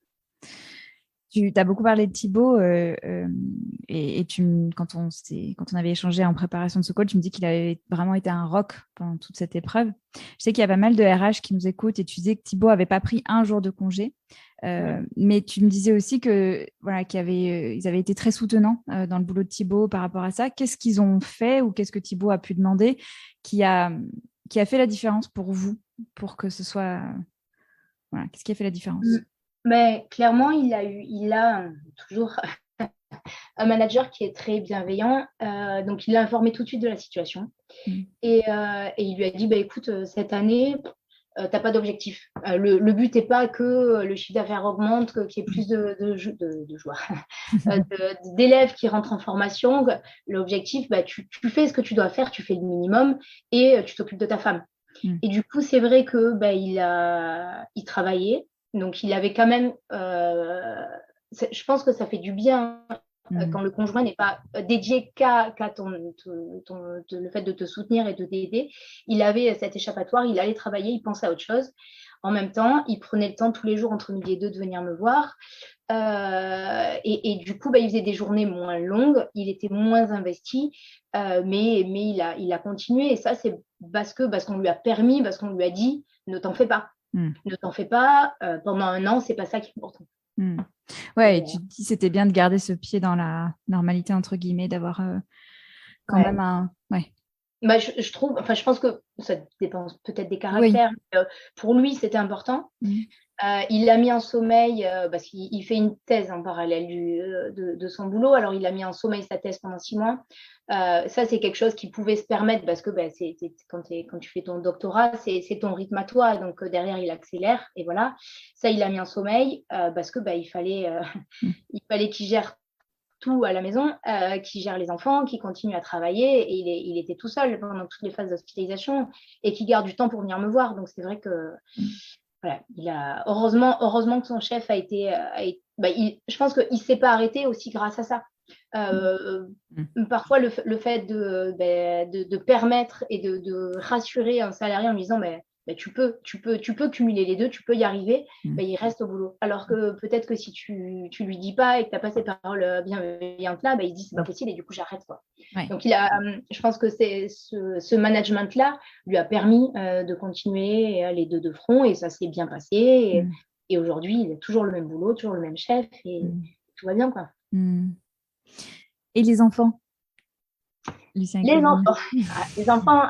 S1: Tu as beaucoup parlé de Thibaut et quand on avait échangé en préparation de ce call, tu me dis qu'il avait vraiment été un rock pendant toute cette épreuve. Je sais qu'il y a pas mal de RH qui nous écoutent et tu disais que Thibaut n'avait pas pris un jour de congé, mais tu me disais aussi que voilà ils avaient été très soutenants dans le boulot de Thibaut par rapport à ça. Qu'est-ce qu'ils ont fait ou qu'est-ce que Thibaut a pu demander qui a fait la différence pour vous, pour que ce soit qu'est-ce qui a fait la différence?
S2: Mais clairement, il a toujours un manager qui est très bienveillant. Donc, il l'a informé tout de suite de la situation. Et il lui a dit, bah, écoute, cette année, tu n'as pas d'objectif. Le but n'est pas que le chiffre d'affaires augmente, qu'il y ait plus de joueurs, d'élèves qui rentrent en formation. L'objectif, bah, tu fais ce que tu dois faire, tu fais le minimum et tu t'occupes de ta femme. Et du coup, c'est vrai que bah, il travaillait. Donc, il avait quand même. Je pense que ça fait du bien quand le conjoint n'est pas dédié qu'à le fait de te soutenir et de t'aider. Il avait cet échappatoire, il allait travailler, il pensait à autre chose. En même temps, il prenait le temps tous les jours entre midi et deux de venir me voir. Et du coup, bah, il faisait des journées moins longues, il était moins investi, mais il a continué. Et ça, c'est parce qu'on lui a permis, parce qu'on lui a dit, ne t'en fais pas. Ne t'en fais pas, pendant un an, c'est pas ça qui est important.
S1: Ouais, et tu te dis c'était bien de garder ce pied dans la normalité, entre guillemets, d'avoir quand même un... Ouais.
S2: Bah, je trouve, enfin, je pense que ça dépend peut-être des caractères. Mais, pour lui, c'était important. Il l'a mis en sommeil parce qu'il fait une thèse en parallèle de son boulot. Alors, il a mis en sommeil sa thèse pendant 6 mois. Ça, c'est quelque chose qu'il pouvait se permettre parce que bah, quand tu fais ton doctorat, c'est ton rythme à toi. Donc, derrière, il accélère. Et voilà. Ça, il l'a mis en sommeil parce que bah, il fallait qu'il gère tout à la maison, qui gère les enfants, qui continue à travailler. Et il était tout seul pendant toutes les phases d'hospitalisation et qui garde du temps pour venir me voir. Donc, c'est vrai que... Voilà, heureusement que son chef a été, je pense qu'il ne s'est pas arrêté aussi grâce à ça. Parfois, le fait de permettre et de rassurer un salarié en lui disant tu peux cumuler les deux, tu peux y arriver, il reste au boulot. Alors que peut-être que si tu lui dis pas et que tu n'as pas ces paroles bienveillantes là, il se dit c'est pas possible et du coup j'arrête quoi. Ouais. Donc je pense que c'est ce management là lui a permis de continuer les deux de front et ça s'est bien passé. Et aujourd'hui il a toujours le même boulot, toujours le même chef et tout va bien quoi.
S1: Et les enfants?
S2: Les enfants,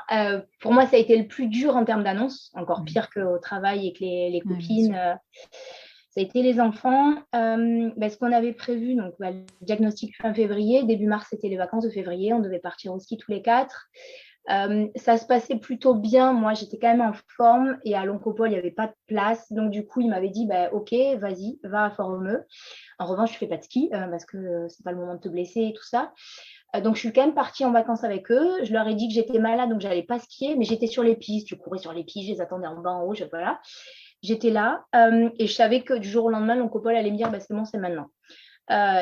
S2: pour moi, ça a été le plus dur en termes d'annonce, encore pire qu'au travail et que les copines. Ça a été les enfants. Ce qu'on avait prévu, donc le diagnostic fin février, début mars, c'était les vacances de février. On devait partir au ski tous les 4. Ça se passait plutôt bien. Moi, j'étais quand même en forme et à l'oncopole, il n'y avait pas de place. Donc, du coup, il m'avait dit ok, vas-y, va à Fort-Romeu. En revanche, je ne fais pas de ski parce que ce n'est pas le moment de te blesser et tout ça. Donc, je suis quand même partie en vacances avec eux. Je leur ai dit que j'étais malade, donc je n'allais pas skier, mais j'étais sur les pistes. Je courais sur les pistes, je les attendais en bas, en haut. Voilà. J'étais là et je savais que du jour au lendemain, l'oncopole allait me dire c'est bon, c'est maintenant.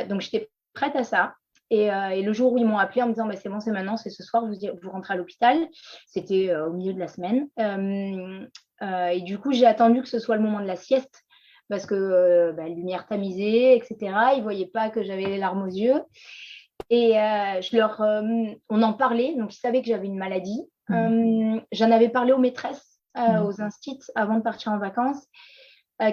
S2: Donc, j'étais prête à ça. Et le jour où ils m'ont appelé en me disant c'est bon, c'est maintenant, c'est ce soir, vous rentrez à l'hôpital. C'était au milieu de la semaine. Et du coup, j'ai attendu que ce soit le moment de la sieste parce que lumière tamisée, etc. Ils ne voyaient pas que j'avais les larmes aux yeux. Et on en parlait, donc ils savaient que j'avais une maladie. J'en avais parlé aux maîtresses, aux instits, avant de partir en vacances,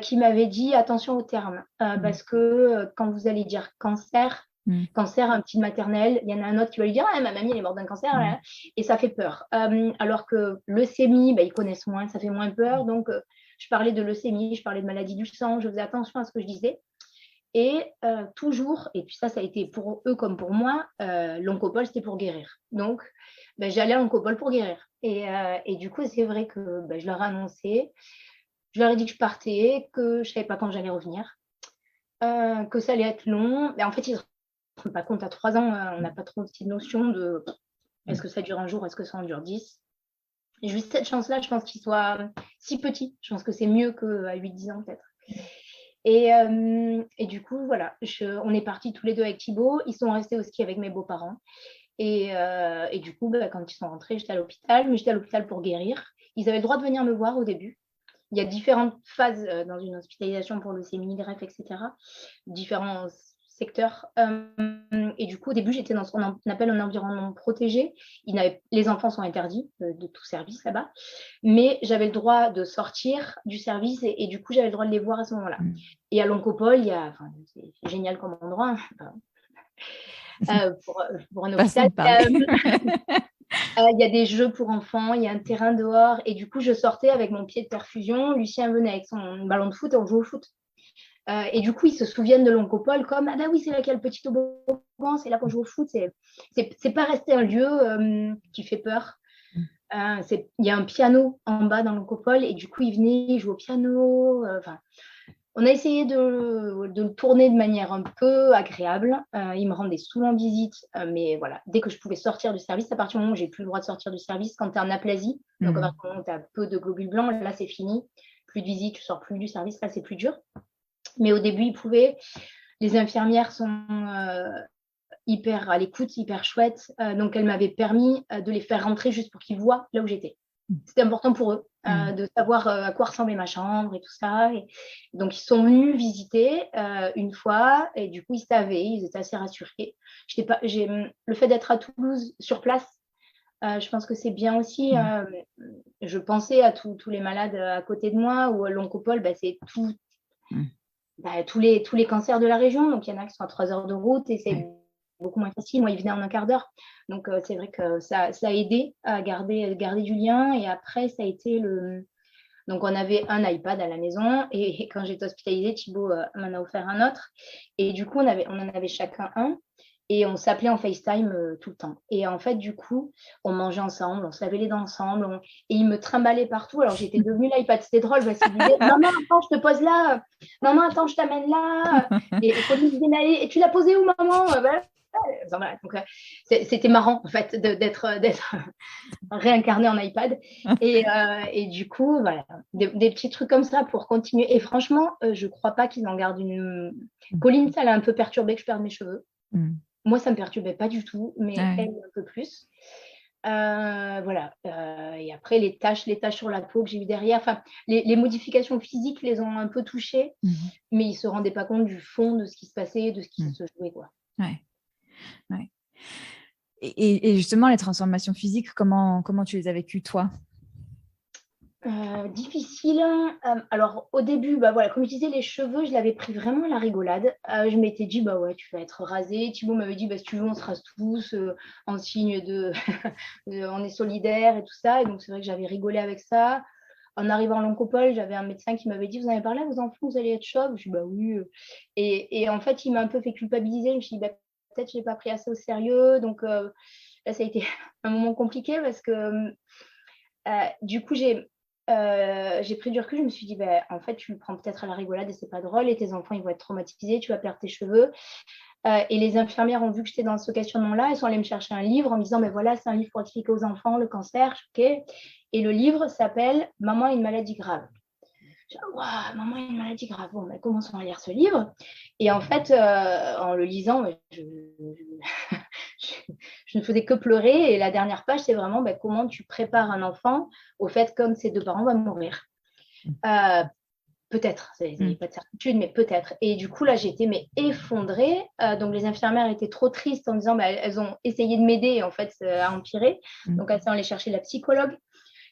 S2: qui m'avaient dit attention aux termes, parce que quand vous allez dire cancer, un petit maternel, il y en a un autre qui va lui dire ma mamie elle est morte d'un cancer, là, et ça fait peur. Alors que leucémie, ils connaissent moins, ça fait moins peur. Donc je parlais de leucémie, je parlais de maladie du sang, je faisais attention à ce que je disais. Et toujours, et puis ça a été pour eux comme pour moi, l'oncopole, c'était pour guérir. Donc, j'allais à l'oncopole pour guérir. Et du coup, c'est vrai que je leur ai annoncé, je leur ai dit que je partais, que je ne savais pas quand j'allais revenir, que ça allait être long. Mais en fait, ils ne se rendent pas compte. À 3 ans, on n'a pas trop de notion de est-ce que ça dure un jour, est-ce que ça en dure 10. Et juste cette chance-là, je pense qu'ils soient si petits. Je pense que c'est mieux qu'à 8-10 ans peut-être. Et du coup, voilà, on est partis tous les deux avec Thibaut. Ils sont restés au ski avec mes beaux-parents. Et du coup, quand ils sont rentrés, j'étais à l'hôpital. Mais j'étais à l'hôpital pour guérir. Ils avaient le droit de venir me voir au début. Il y a différentes phases dans une hospitalisation pour leucémie, greffe, etc. Différents secteurs. Et du coup, au début, j'étais dans ce qu'on appelle un environnement protégé. Les enfants sont interdits de tout service là-bas. Mais j'avais le droit de sortir du service et du coup, j'avais le droit de les voir à ce moment-là. Et à l'oncopole, c'est génial comme endroit pour un hôpital. Il y a des jeux pour enfants, il y a un terrain dehors. Et du coup, je sortais avec mon pied de perfusion. Lucien venait avec son ballon de foot et on jouait au foot. Et du coup, ils se souviennent de l'Oncopole comme ah ben oui, c'est là qu'il y a le petit toboggan, c'est là qu'on joue au foot. C'est pas resté un lieu qui fait peur. Il y a un piano en bas dans l'Oncopole et du coup, ils venaient jouer au piano. On a essayé de le tourner de manière un peu agréable. Il me rendait souvent visite, mais voilà, dès que je pouvais sortir du service, à partir du moment où j'ai plus le droit de sortir du service, quand tu es en aplasie, donc à partir du moment où tu as peu de globules blancs, là c'est fini, plus de visite, tu sors plus du service, là c'est plus dur. Mais au début, ils pouvaient. Les infirmières sont hyper à l'écoute, hyper chouettes, donc elles m'avaient permis de les faire rentrer juste pour qu'ils voient là où j'étais. C'était important pour eux de savoir à quoi ressemblait ma chambre et tout ça. Et donc, ils sont venus visiter une fois et du coup, ils savaient, ils étaient assez rassurés. Le fait d'être à Toulouse sur place, je pense que c'est bien aussi. Je pensais à tous les malades à côté de moi ou l'Oncopole, c'est tous les cancers de la région. Donc, il y en a qui sont à 3 heures de route et c'est beaucoup moins facile. Moi, ils venaient en un quart d'heure. Donc, c'est vrai que ça a aidé à garder du lien. Et après, ça a été Donc, on avait un iPad à la maison. Et quand j'étais hospitalisée, Thibaut m'en a offert un autre. Et du coup, on en avait chacun un. Et on s'appelait en FaceTime tout le temps. Et en fait, du coup, on mangeait ensemble, on se lavait les dents ensemble. Et il me trimballait partout. Alors, j'étais devenue l'iPad. C'était drôle parce qu'il disait maman, attends, je te pose là. Maman, attends, je t'amène là. Et Pauline disait et tu l'as posé où, maman? Voilà. Donc, c'était marrant, en fait, d'être réincarné en iPad. Et du coup, voilà, des petits trucs comme ça pour continuer. Et franchement, je ne crois pas qu'ils en gardent une. Pauline, ça l'a un peu perturbé que je perde mes cheveux. Moi, ça ne me perturbait pas du tout, mais elle, un peu plus. Voilà. Et après, les taches sur la peau que j'ai eues derrière, les modifications physiques les ont un peu touchées, mais ils ne se rendaient pas compte du fond de ce qui se passait, de ce qui se jouait, quoi.
S1: Ouais. Et justement, les transformations physiques, comment tu les as vécues, toi?
S2: Difficile. Alors au début, voilà, comme je disais, les cheveux, je l'avais pris vraiment à la rigolade. Je m'étais dit, ouais, tu vas être rasée. Thibaut m'avait dit, si tu veux, on se rase tous en signe de on est solidaires et tout ça. Et donc c'est vrai que j'avais rigolé avec ça. En arrivant à l'Oncopole, j'avais un médecin qui m'avait dit, vous en avez parlé à vos enfants, vous allez être chauve. Je dis, oui. Et en fait, il m'a un peu fait culpabiliser. Je me suis dit, peut-être je l'ai pas pris assez au sérieux. Donc là, ça a été un moment compliqué parce que du coup, j'ai pris du recul, je me suis dit, en fait, tu le prends peut-être à la rigolade et c'est pas drôle, et tes enfants, ils vont être traumatisés, tu vas perdre tes cheveux. Et les infirmières ont vu que j'étais dans ce questionnement-là, elles sont allées me chercher un livre en me disant, voilà, c'est un livre pour expliquer aux enfants le cancer, ok. Et le livre s'appelle Maman a une maladie grave. Waouh, maman a une maladie grave. Bon, commençons à lire ce livre. Et en fait, en le lisant, je ne faisais que pleurer. Et la dernière page, c'est vraiment comment tu prépares un enfant au fait comme ses deux parents vont mourir. Peut-être, il n'y a pas de certitude, mais peut-être. Et du coup, là, j'étais effondrée. Donc, les infirmières étaient trop tristes en disant elles ont essayé de m'aider et en fait, ça a empiré. Donc, elles sont allées chercher la psychologue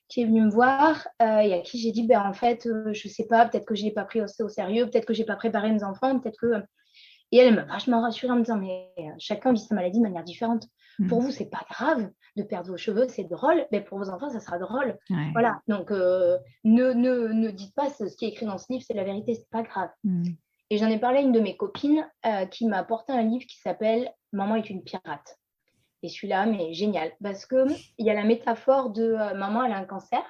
S2: qui est venue me voir et à qui j'ai dit en fait, je ne sais pas, peut-être que je ne l'ai pas pris au sérieux, peut-être que je n'ai pas préparé mes enfants, peut-être que. Et elle m'a vachement rassurée en me disant mais chacun vit sa maladie de manière différente. Pour vous, c'est pas grave de perdre vos cheveux, c'est drôle, mais pour vos enfants, ça sera drôle. Voilà. Donc, ne dites pas ce qui est écrit dans ce livre, c'est la vérité, c'est pas grave. Et j'en ai parlé à une de mes copines qui m'a apporté un livre qui s'appelle Maman est une pirate. Et celui-là, mais génial, parce qu'il y a la métaphore de maman, elle a un cancer.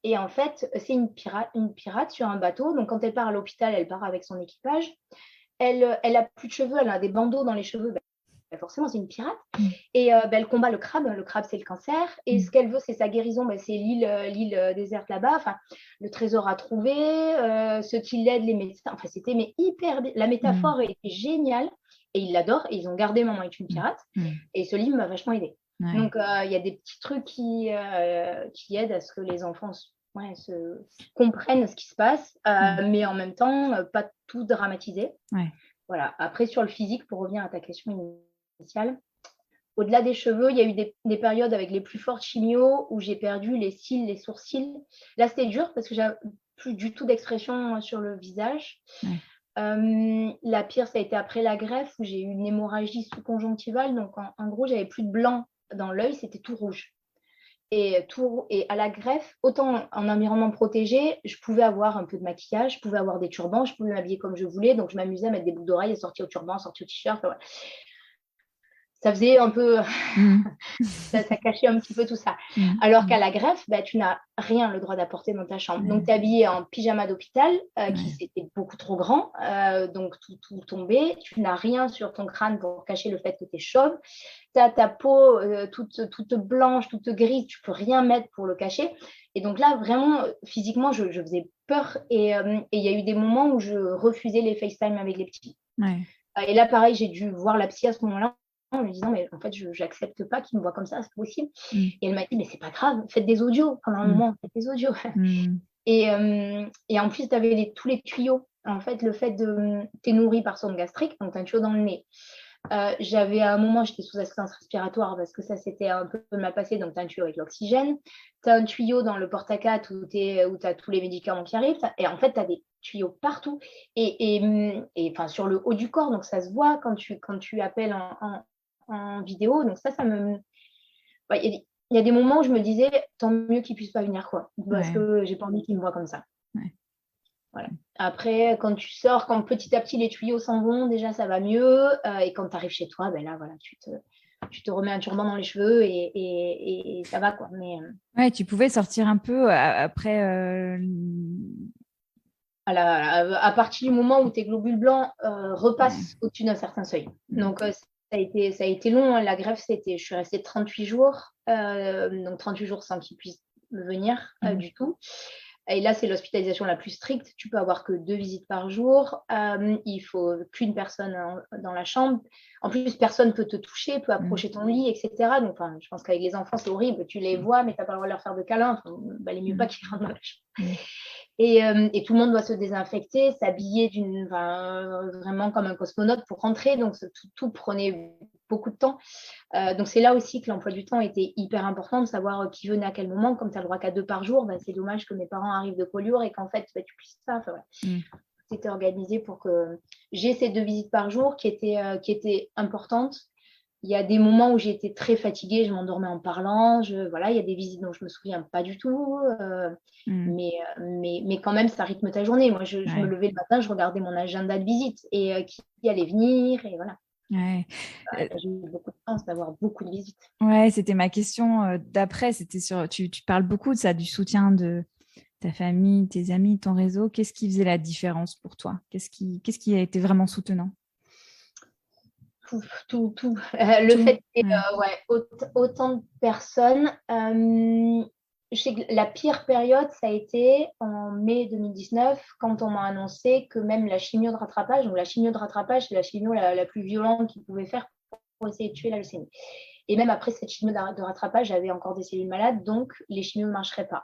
S2: Et en fait, c'est une pirate sur un bateau. Donc, quand elle part à l'hôpital, elle part avec son équipage. Elle a plus de cheveux, elle a des bandeaux dans les cheveux. Forcément, c'est une pirate. Et elle combat le crabe. Le crabe, c'est le cancer. Et ce qu'elle veut, c'est sa guérison. C'est l'île déserte là-bas. Enfin, le trésor à trouver, ceux qui l'aident, les médecins. Enfin, c'était hyper. La métaphore était géniale. Et ils l'adorent. Et ils ont gardé Maman est une pirate. Et ce livre m'a vachement aidée. Donc, il y a des petits trucs qui aident à ce que les enfants comprennent ce qui se passe, mais en même temps, pas tout dramatiser. Voilà. Après, sur le physique, pour revenir à ta question initiale, au-delà des cheveux, il y a eu des périodes avec les plus fortes chimios où j'ai perdu les cils, les sourcils. Là, c'était dur parce que j'avais plus du tout d'expression sur le visage. La pire, ça a été après la greffe où j'ai eu une hémorragie sous-conjonctivale. Donc, en gros, j'avais plus de blanc dans l'œil, c'était tout rouge. Et à la greffe, autant en environnement protégé, je pouvais avoir un peu de maquillage, je pouvais avoir des turbans, je pouvais m'habiller comme je voulais. Donc, je m'amusais à mettre des boucles d'oreilles, à sortir au turban, à sortir au t-shirt. Voilà. Ça faisait un peu
S1: Mm.
S2: ça cachait un petit peu tout ça.
S1: Mm.
S2: Alors qu'à la greffe, bah, tu n'as rien le droit d'apporter dans ta chambre. Donc, tu es habillé en pyjama d'hôpital, qui
S1: Ouais.
S2: c'était beaucoup trop grand, donc tout tombé. Tu n'as rien sur ton crâne pour cacher le fait que tu es chauve. Tu as ta peau toute blanche, toute grise, tu peux rien mettre pour le cacher. Et donc là, vraiment, physiquement, je faisais peur. Et il y a eu des moments où je refusais les FaceTime avec les petits.
S1: Ouais.
S2: Et là, pareil, j'ai dû voir la psy à ce moment-là en lui disant, mais en fait, je n'accepte pas qu'il me voit comme ça, c'est possible.
S1: Mm.
S2: Et elle m'a dit, mais c'est pas grave, faites des audios. Pendant un
S1: Mm.
S2: moment, faites des audios.
S1: Mm.
S2: Et en plus, tu avais tous les tuyaux. En fait, le fait de t'es nourri par sonde gastrique, donc tu as un tuyau dans le nez. J'avais à un moment, j'étais sous assistance respiratoire parce que ça, c'était un peu mal passé. Donc, tu as un tuyau avec l'oxygène. Tu as un tuyau dans le porte-à-4 où tu as tous les médicaments qui arrivent. Et en fait, tu as des tuyaux partout. Et enfin, sur le haut du corps, donc ça se voit quand tu appelles en vidéo. Donc, ça me. Ouais, il y a des moments où je me disais, tant mieux qu'ils ne puissent pas venir, quoi. Parce
S1: Ouais.
S2: que j'ai pas envie qu'ils me voient comme ça.
S1: Ouais.
S2: Voilà. Après, quand tu sors, quand petit à petit les tuyaux s'en vont, déjà ça va mieux. Et quand tu arrives chez toi, ben là, voilà, tu te remets un turban dans les cheveux et ça va, quoi. Mais
S1: Ouais, tu pouvais sortir un peu après.
S2: à partir du moment où tes globules blancs
S1: Ouais.
S2: repassent au-dessus d'un certain seuil. Donc, ça a été long. Hein. La greffe, je suis restée 38 jours. Donc, 38 jours sans qu'ils puissent me venir du tout. Et là, c'est l'hospitalisation la plus stricte. Tu peux avoir que 2 visites par jour. Il faut qu'une personne dans la chambre. En plus, personne peut te toucher, peut approcher ton lit, etc. Donc, je pense qu'avec les enfants, c'est horrible. Tu les vois, mais tu n'as pas le droit de leur faire de câlins. Il valait mieux pas qu'ils rentrent dans la chambre. Et tout le monde doit se désinfecter, s'habiller vraiment comme un cosmonaute pour rentrer. Donc, tout prenait beaucoup de temps. Donc, c'est là aussi que l'emploi du temps était hyper important, de savoir qui venait à quel moment. Comme tu as le droit qu'à 2 par jour, c'est dommage que mes parents arrivent de Collioure et qu'en fait, tu puisses pas. Enfin, ouais. C'était organisé pour que j'ai ces 2 visites par jour qui étaient importantes. Il y a des moments où j'ai été très fatiguée, je m'endormais en parlant. Voilà, il y a des visites dont je me souviens pas du tout. Mais quand même, ça rythme ta journée. Moi, je me levais le matin, je regardais mon agenda de visite et qui allait venir. Et voilà.
S1: Ouais.
S2: J'ai eu beaucoup de chance d'avoir beaucoup de visites.
S1: Ouais, c'était ma question d'après. C'était sur. Tu parles beaucoup de ça, du soutien de ta famille, tes amis, ton réseau. Qu'est-ce qui faisait la différence pour toi? Qu'est-ce qui a été vraiment soutenant?
S2: Tout. Le
S1: Tout.
S2: fait qu'il y ait autant de personnes. Je sais que la pire période, ça a été en mai 2019, quand on m'a annoncé que même la chimio de rattrapage, donc la chimio de rattrapage, c'est la chimio la plus violente qu'ils pouvaient faire pour essayer de tuer la leucémie. Et même après cette chimio de rattrapage, j'avais encore des cellules malades, donc les chimios ne marcheraient pas.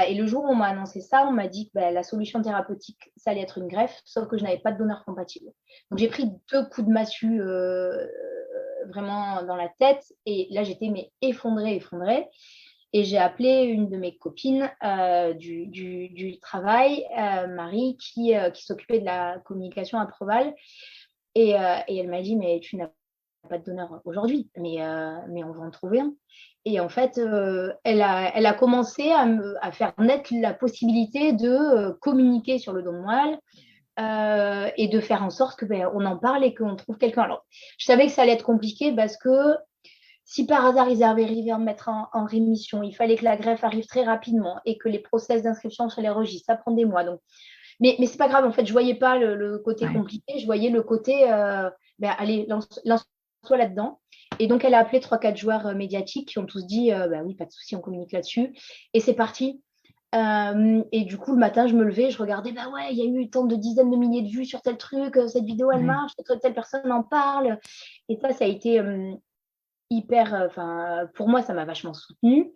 S2: Et le jour où on m'a annoncé ça, on m'a dit que la solution thérapeutique, ça allait être une greffe, sauf que je n'avais pas de donneur compatible. Donc, j'ai pris 2 coups de massue vraiment dans la tête. Et là, j'étais effondrée. Et j'ai appelé une de mes copines du travail, Marie, qui s'occupait de la communication à Proval. Et elle m'a dit, mais tu n'as pas de donneur aujourd'hui, mais on va en trouver un. Et en fait, elle a commencé à faire naître la possibilité de communiquer sur le don de moelle et de faire en sorte qu'on en parle et qu'on trouve quelqu'un. Alors, je savais que ça allait être compliqué parce que si par hasard ils arrivaient à me mettre en rémission, il fallait que la greffe arrive très rapidement et que les process d'inscription sur les registres, ça prend des mois. Donc, mais c'est pas grave, en fait, je voyais pas le côté compliqué, je voyais le côté, allez, lance-toi là-dedans. Et donc, elle a appelé 3-4 joueurs médiatiques qui ont tous dit, oui, pas de souci, on communique là-dessus. Et c'est parti. Et du coup, le matin, je me levais, je regardais, il y a eu tant de dizaines de milliers de vues sur tel truc, cette vidéo, elle marche, telle personne en parle. Et ça a été hyper, pour moi, ça m'a vachement soutenue,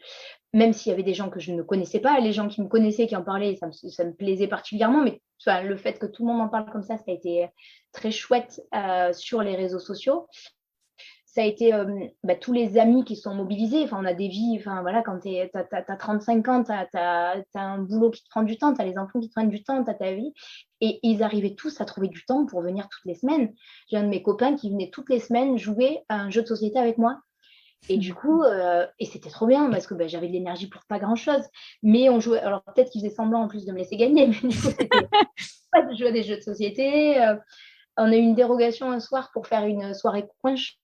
S2: même s'il y avait des gens que je ne connaissais pas, les gens qui me connaissaient, qui en parlaient, ça me plaisait particulièrement, mais le fait que tout le monde en parle comme ça a été très chouette sur les réseaux sociaux. Ça a été tous les amis qui sont mobilisés. On a des vies, voilà, quand tu as 35 ans, tu as un boulot qui te prend du temps, tu as les enfants qui te prennent du temps, tu as ta vie. Et ils arrivaient tous à trouver du temps pour venir toutes les semaines. J'ai un de mes copains qui venait toutes les semaines jouer à un jeu de société avec moi. Et du coup, et c'était trop bien parce que j'avais de l'énergie pour pas grand-chose. Mais on jouait, alors peut-être qu'ils faisaient semblant en plus de me laisser gagner, mais du coup, c'était pas de jouer à des jeux de société. On a eu une dérogation un soir pour faire une soirée coinche.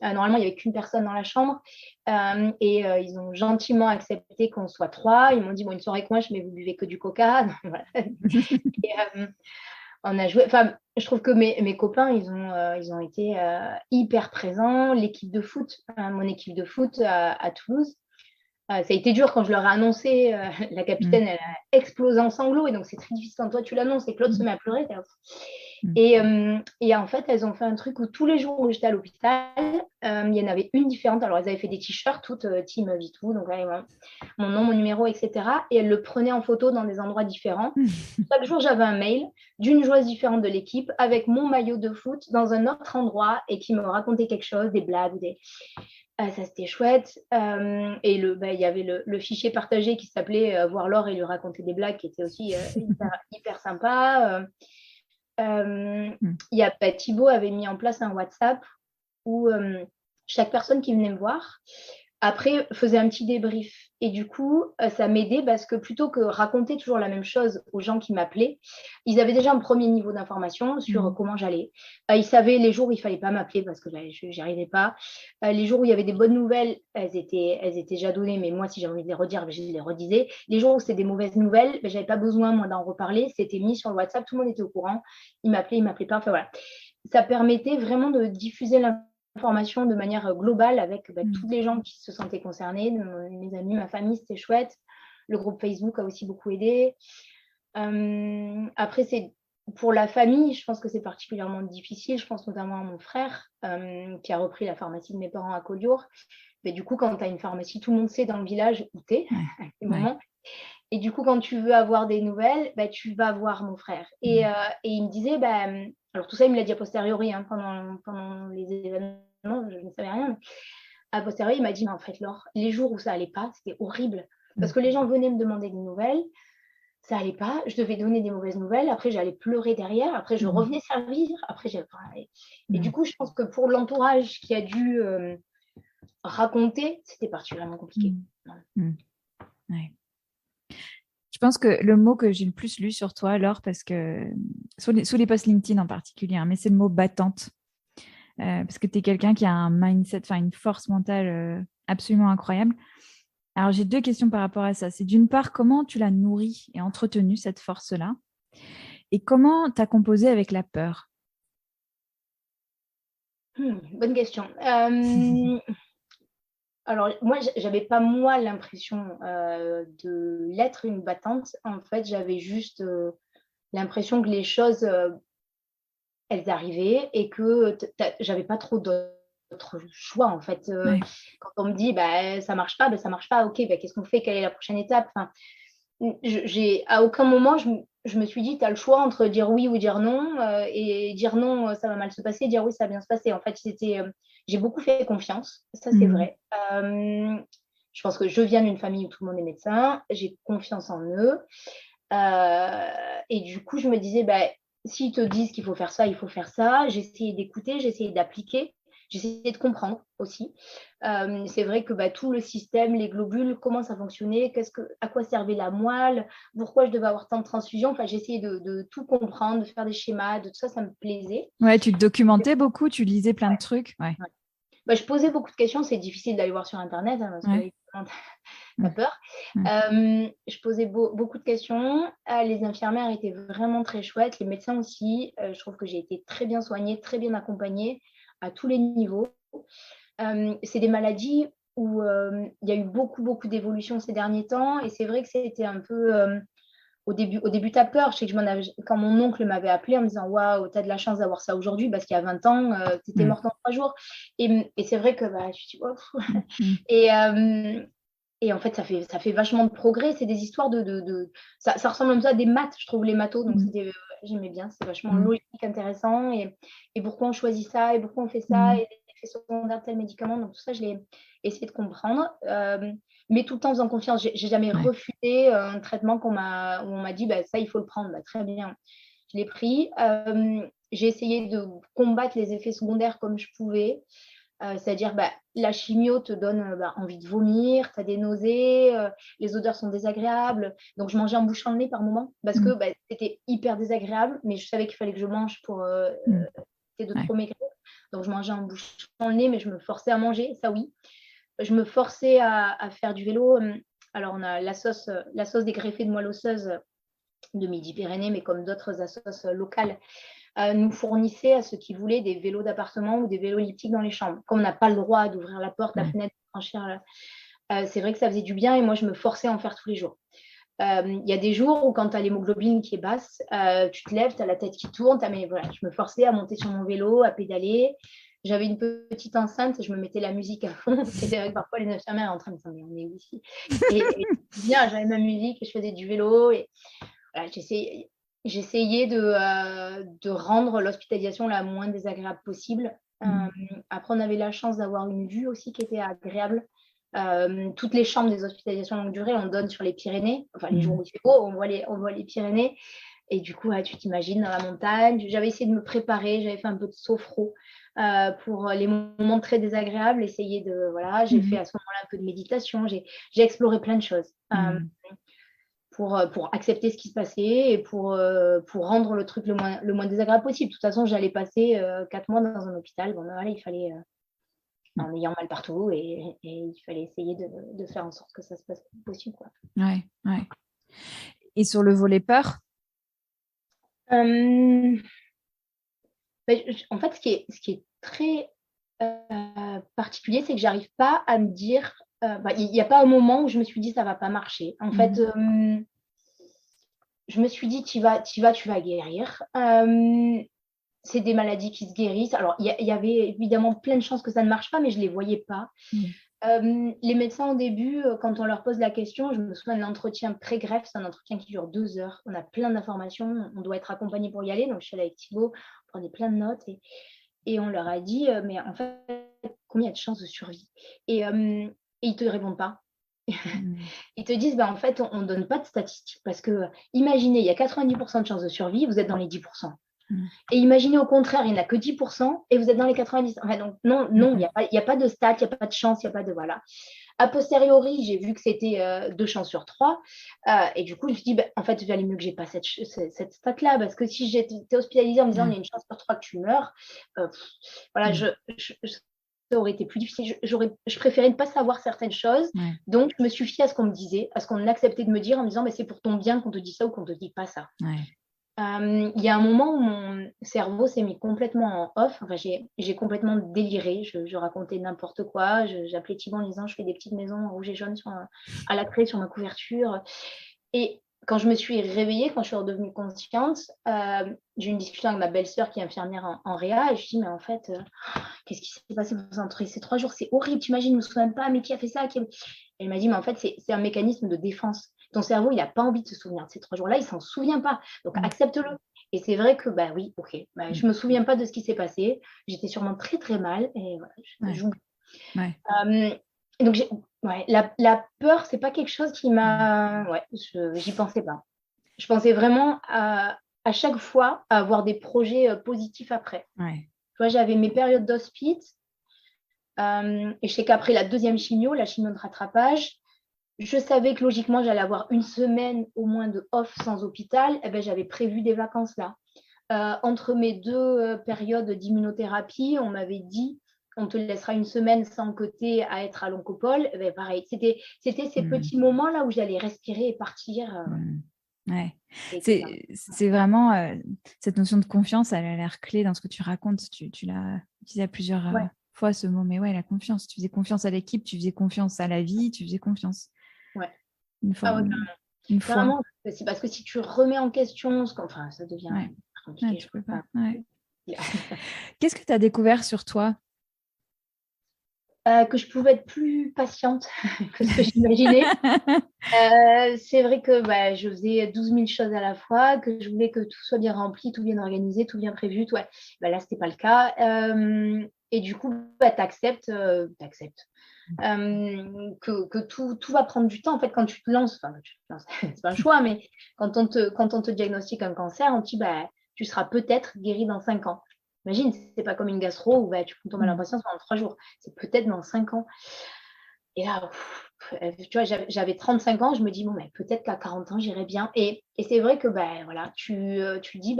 S2: Normalement, il n'y avait qu'une personne dans la chambre. Ils ont gentiment accepté qu'on soit 3. Ils m'ont dit, bon, une soirée coinche, mais vous buvez que du coca. Voilà. Et, on a joué. Enfin, je trouve que mes copains, ils ont été hyper présents. L'équipe de foot, mon équipe de foot à Toulouse, ça a été dur quand je leur ai annoncé. La capitaine, elle a explosé en sanglots. Et donc, c'est très difficile quand toi, tu l'annonces et que l'autre se met à pleurer. Et en fait, elles ont fait un truc où tous les jours où j'étais à l'hôpital, il y en avait une différente. Alors, elles avaient fait des t-shirts, toutes Team Vitou, donc là, mon nom, mon numéro, etc. Et elles le prenaient en photo dans des endroits différents. Chaque jour, j'avais un mail d'une joueuse différente de l'équipe avec mon maillot de foot dans un autre endroit et qui me racontait quelque chose, des blagues ou des... ça, c'était chouette. Et il y avait le fichier partagé qui s'appelait Voir Laure et lui raconter des blagues, qui était aussi hyper sympa. Thibaut avait mis en place un WhatsApp où chaque personne qui venait me voir, après, faisait un petit débrief. Et du coup, ça m'aidait parce que plutôt que raconter toujours la même chose aux gens qui m'appelaient, ils avaient déjà un premier niveau d'information sur comment j'allais. Ils savaient les jours où il ne fallait pas m'appeler parce que je n'y arrivais pas. Les jours où il y avait des bonnes nouvelles, elles étaient déjà données, mais moi, si j'avais envie de les redire, je les redisais. Les jours où c'était des mauvaises nouvelles, je n'avais pas besoin, moi, d'en reparler. C'était mis sur le WhatsApp, tout le monde était au courant. Ils m'appelaient pas. Enfin, voilà. Ça permettait vraiment de diffuser l'information de manière globale avec tous les gens qui se sentaient concernés, mes amis, ma famille, c'était chouette. Le groupe Facebook a aussi beaucoup aidé. Après, c'est pour la famille, je pense que c'est particulièrement difficile. Je pense notamment à mon frère qui a repris la pharmacie de mes parents à Collioure. Mais du coup, quand tu as une pharmacie, tout le monde sait dans le village où tu es à ces moments. Et du coup, quand tu veux avoir des nouvelles, tu vas voir mon frère. Et il me disait, alors tout ça, il me l'a dit a posteriori, pendant les événements, je ne savais rien. Mais a posteriori, il m'a dit, mais en fait, Laure, les jours où ça allait pas, c'était horrible. Parce que les gens venaient me demander des nouvelles, ça allait pas, je devais donner des mauvaises nouvelles, après j'allais pleurer derrière, après je revenais servir, après j'allais... Et du coup, je pense que pour l'entourage qui a dû raconter, c'était particulièrement compliqué.
S1: Ouais. Je pense que le mot que j'ai le plus lu sur toi, Laure, parce que sous les posts LinkedIn en particulier, mais c'est le mot battante. Parce que tu es quelqu'un qui a un mindset, une force mentale absolument incroyable. Alors, j'ai 2 questions par rapport à ça. C'est d'une part, comment tu l'as nourrie et entretenue, cette force-là? Et comment tu as composé avec la peur?
S2: Bonne question. Alors, moi, j'avais pas, moi, l'impression de l'être une battante. En fait, j'avais juste l'impression que les choses, elles arrivaient et que j'avais pas trop d'autres choix, en fait. Quand on me dit, ça marche pas, ça marche pas. OK, qu'est-ce qu'on fait? Quelle est la prochaine étape? Enfin, à aucun moment, je me suis dit, tu as le choix entre dire oui ou dire non. Et dire non, ça va mal se passer. Dire oui, ça va bien se passer. En fait, j'ai beaucoup fait confiance. Ça, c'est vrai. Je pense que je viens d'une famille où tout le monde est médecin. J'ai confiance en eux. Et du coup, je me disais, s'ils te disent qu'il faut faire ça, il faut faire ça. J'ai essayé d'écouter, j'ai essayé d'appliquer. J'ai essayé de comprendre aussi. C'est vrai que tout le système, les globules, comment ça fonctionnait, à quoi servait la moelle, pourquoi je devais avoir tant de transfusions. Enfin, j'ai essayé de tout comprendre, de faire des schémas, de tout ça, ça me plaisait.
S1: Ouais, tu te documentais beaucoup, tu lisais plein de trucs. Ouais.
S2: Je posais beaucoup de questions, c'est difficile d'aller voir sur Internet parce que t'as peur. Je posais beaucoup de questions. Les infirmières étaient vraiment très chouettes, les médecins aussi. Je trouve que j'ai été très bien soignée, très bien accompagnée à tous les niveaux. C'est des maladies où il y a eu beaucoup d'évolution ces derniers temps et c'est vrai que c'était un peu... Au début, tu as peur. Je sais que quand mon oncle m'avait appelé en me disant waouh, tu as de la chance d'avoir ça aujourd'hui parce qu'il y a 20 ans, tu étais morte en 3 jours. Et c'est vrai que je suis dit, et en fait, ça fait vachement de progrès. C'est des histoires ça ressemble un peu à des maths, je trouve, les mathos. Donc, j'aimais bien. C'est vachement logique, intéressant. Et pourquoi on choisit ça et pourquoi on fait ça et les effets secondaires de tel médicament. Donc, tout ça, je l'ai essayé de comprendre. Mais tout le temps en faisant confiance. J'ai jamais refusé un traitement où on m'a dit ça, il faut le prendre. Très bien. Je l'ai pris. J'ai essayé de combattre les effets secondaires comme je pouvais. C'est-à-dire, la chimio te donne envie de vomir, tu as des nausées, les odeurs sont désagréables. Donc, je mangeais en bouchant le nez par moment parce que c'était hyper désagréable, mais je savais qu'il fallait que je mange pour essayer de trop maigrir. Donc, je mangeais en bouchant le nez, mais je me forçais à manger, ça oui. Je me forçais à faire du vélo. Alors, on a la sauce des greffés de moelle osseuse de Midi-Pyrénées, mais comme d'autres assos locales, nous fournissait à ceux qui voulaient des vélos d'appartement ou des vélos elliptiques dans les chambres. Comme on n'a pas le droit d'ouvrir la porte, la fenêtre, de franchir, c'est vrai que ça faisait du bien et moi, je me forçais à en faire tous les jours. Il y a des jours où quand tu as l'hémoglobine qui est basse, tu te lèves, tu as la tête qui tourne, mais voilà, je me forçais à monter sur mon vélo, à pédaler. J'avais une petite enceinte et je me mettais la musique à fond. C'est vrai que parfois les infirmières sont en train de me dire, mais on est où ici? Et bien, j'avais ma musique et je faisais du vélo. Et voilà, j'essayais de rendre l'hospitalisation la moins désagréable possible. Après, on avait la chance d'avoir une vue aussi qui était agréable. Toutes les chambres des hospitalisations longue durée, on donne sur les Pyrénées. Enfin, les jours où il fait beau, on voit les Pyrénées. Et du coup, tu t'imagines dans la montagne. J'avais essayé de me préparer, j'avais fait un peu de sophro pour les moments très désagréables. Essayer de, voilà, j'ai fait à ce moment-là un peu de méditation. J'ai exploré plein de choses pour accepter ce qui se passait et pour rendre le truc le moins désagréable possible. De toute façon, j'allais passer 4 mois dans un hôpital. Bon, voilà, il fallait, en ayant mal partout, et il fallait essayer de faire en sorte que ça se passe le plus possible, quoi.
S1: Ouais. Et sur le volet peur?
S2: En fait, ce qui est très particulier, c'est que j'arrive pas à me dire. Il n'y a pas un moment où je me suis dit ça va pas marcher. En fait, je me suis dit tu vas guérir. C'est des maladies qui se guérissent. Alors, il y avait évidemment plein de chances que ça ne marche pas, mais je ne les voyais pas. Les médecins, au début, quand on leur pose la question, je me souviens d'un entretien pré-greffe, c'est un entretien qui dure 2 heures. On a plein d'informations, on doit être accompagné pour y aller. Donc, je suis allée avec Thibaut, on prenait plein de notes et on leur a dit, mais en fait, combien il y a de chances de survie? Et ils ne te répondent pas. Ils te disent, en fait, on ne donne pas de statistiques parce que, imaginez, il y a 90% de chances de survie, vous êtes dans les 10%. Et imaginez au contraire, il n'y en a que 10% et vous êtes dans les 90%. Enfin, donc, non, il n'y a pas de stats, il n'y a pas de chance, il n'y a pas de. Voilà. A posteriori, j'ai vu que c'était 2 chances sur 3. Et du coup, je me suis dit, en fait, il valait mieux que je n'ai pas cette stat-là parce que si j'étais hospitalisée en me disant, il y a une chance sur 3 que tu meurs, voilà, ça aurait été plus difficile. Je préférais ne pas savoir certaines choses. Donc, je me suis fiée à ce qu'on me disait, à ce qu'on acceptait de me dire en me disant, mais c'est pour ton bien qu'on te dit ça ou qu'on ne te dit pas ça. Il y a un moment où mon cerveau s'est mis complètement en off. Enfin, j'ai complètement déliré. Je racontais n'importe quoi. J'appelais Thibaut en disant je fais des petites maisons rouges et jaunes à la craie sur ma couverture. Et quand je me suis réveillée, quand je suis redevenue consciente, j'ai eu une discussion avec ma belle-sœur qui est infirmière en réa. Et je dis mais en fait, qu'est-ce qui s'est passé entre ces 3 jours? C'est horrible. T'imagines, je ne me souviens pas. Mais qui a fait ça? Et elle m'a dit mais en fait, c'est un mécanisme de défense. Ton cerveau, il n'a pas envie de se souvenir de ces 3 jours-là, il ne s'en souvient pas. Donc, accepte-le. Et c'est vrai que, oui, ok, je ne me souviens pas de ce qui s'est passé. J'étais sûrement très, très mal. Et voilà, j'oublie. Donc, la peur, ce n'est pas quelque chose qui m'a. J'y pensais pas. Je pensais vraiment à chaque fois à avoir des projets positifs après. Tu vois, j'avais mes périodes d'hospice. Et je sais qu'après la 2e chimio, la chimio de rattrapage, je savais que logiquement, j'allais avoir une semaine au moins de off sans hôpital. J'avais prévu des vacances là. Entre mes 2 périodes d'immunothérapie, on m'avait dit on te laissera une semaine sans côté à être à l'oncopole. Pareil, c'était ces petits moments-là où j'allais respirer et partir.
S1: C'est vraiment cette notion de confiance, elle a l'air clé dans ce que tu racontes. Tu l'as utilisé à plusieurs fois ce mot, mais la confiance. Tu faisais confiance à l'équipe, tu faisais confiance à la vie, tu faisais confiance. Une fois.
S2: Carrément, c'est parce que si tu remets en question, ça devient compliqué.
S1: Tu peux pas. Qu'est-ce que tu as découvert sur toi?
S2: Que je pouvais être plus patiente que ce que j'imaginais. C'est vrai que je faisais 12 000 choses à la fois, que je voulais que tout soit bien rempli, tout bien organisé, tout bien prévu. Là, ce n'était pas le cas. Et du coup, tu acceptes que tout va prendre du temps. En fait, quand tu te lances, c'est pas un choix, mais quand on te diagnostique un cancer, on te dit tu seras peut-être guéri dans 5 ans. Imagine, c'est pas comme une gastro où tu prends ton mal en patience pendant 3 jours. C'est peut-être dans 5 ans. Et là, tu vois, j'avais 35 ans, je me dis, bon, mais peut-être qu'à 40 ans, j'irai bien. Et c'est vrai que, voilà, tu dis,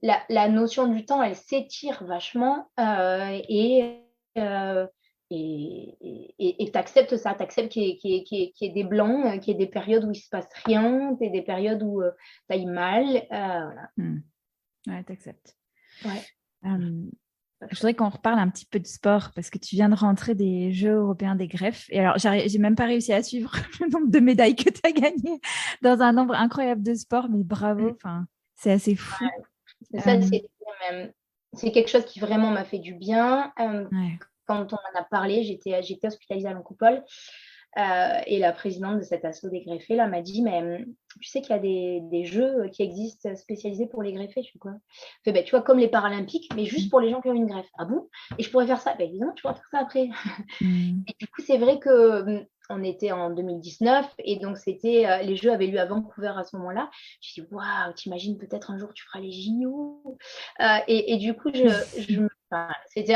S2: la notion du temps, elle s'étire vachement euh, et tu acceptes ça. Tu acceptes qu'il y ait des blancs, qu'il y ait des périodes où il se passe rien, qu'il y ait des périodes où tu ailles mal. Voilà.
S1: Ouais, t'acceptes.
S2: Ouais.
S1: Je voudrais qu'on reparle un petit peu de sport parce que tu viens de rentrer des Jeux européens des greffes. Et alors, j'ai même pas réussi à suivre le nombre de médailles que tu as gagnées dans un nombre incroyable de sports, mais bravo, enfin, c'est assez fou.
S2: Ça, c'est quelque chose qui vraiment m'a fait du bien.
S1: Ouais.
S2: Quand on en a parlé, j'étais hospitalisée à l'Oncopole. Et la présidente de cet assaut des greffés là m'a dit, mais tu sais qu'il y a des jeux qui existent spécialisés pour les greffés. Je suis quoi? Tu vois, comme les Paralympiques, mais juste pour les gens qui ont une greffe. Ah bon? Et je pourrais faire ça? Évidemment, tu pourras faire ça après. Et du coup, c'est vrai que on était en 2019 et donc les Jeux avaient lieu à Vancouver à ce moment-là. Je me suis dit, waouh, t'imagines peut-être un jour tu feras les JO. Et du coup, c'était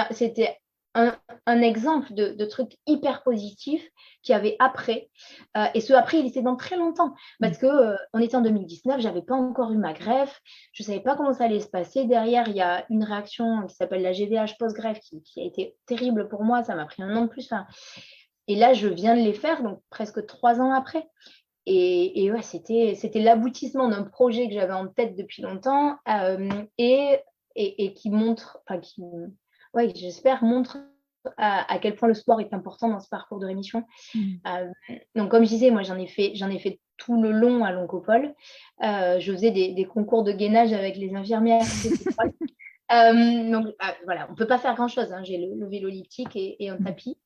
S2: un exemple de truc hyper positif qu'il y avait après. Et ce après, il était dans très longtemps. Parce que on était en 2019, j'avais pas encore eu ma greffe. Je savais pas comment ça allait se passer. Derrière, il y a une réaction qui s'appelle la GVH post-greffe qui a été terrible pour moi. Ça m'a pris un an de plus. Et là, je viens de les faire, donc presque 3 ans après. Et ouais, c'était l'aboutissement d'un projet que j'avais en tête depuis longtemps et qui montre, ouais, j'espère, montre à quel point le sport est important dans ce parcours de rémission. Donc, comme je disais, moi, j'en ai fait tout le long à l'Oncopole. Je faisais des concours de gainage avec les infirmières. Donc, voilà, on ne peut pas faire grand-chose. Hein. J'ai le vélo elliptique et un tapis.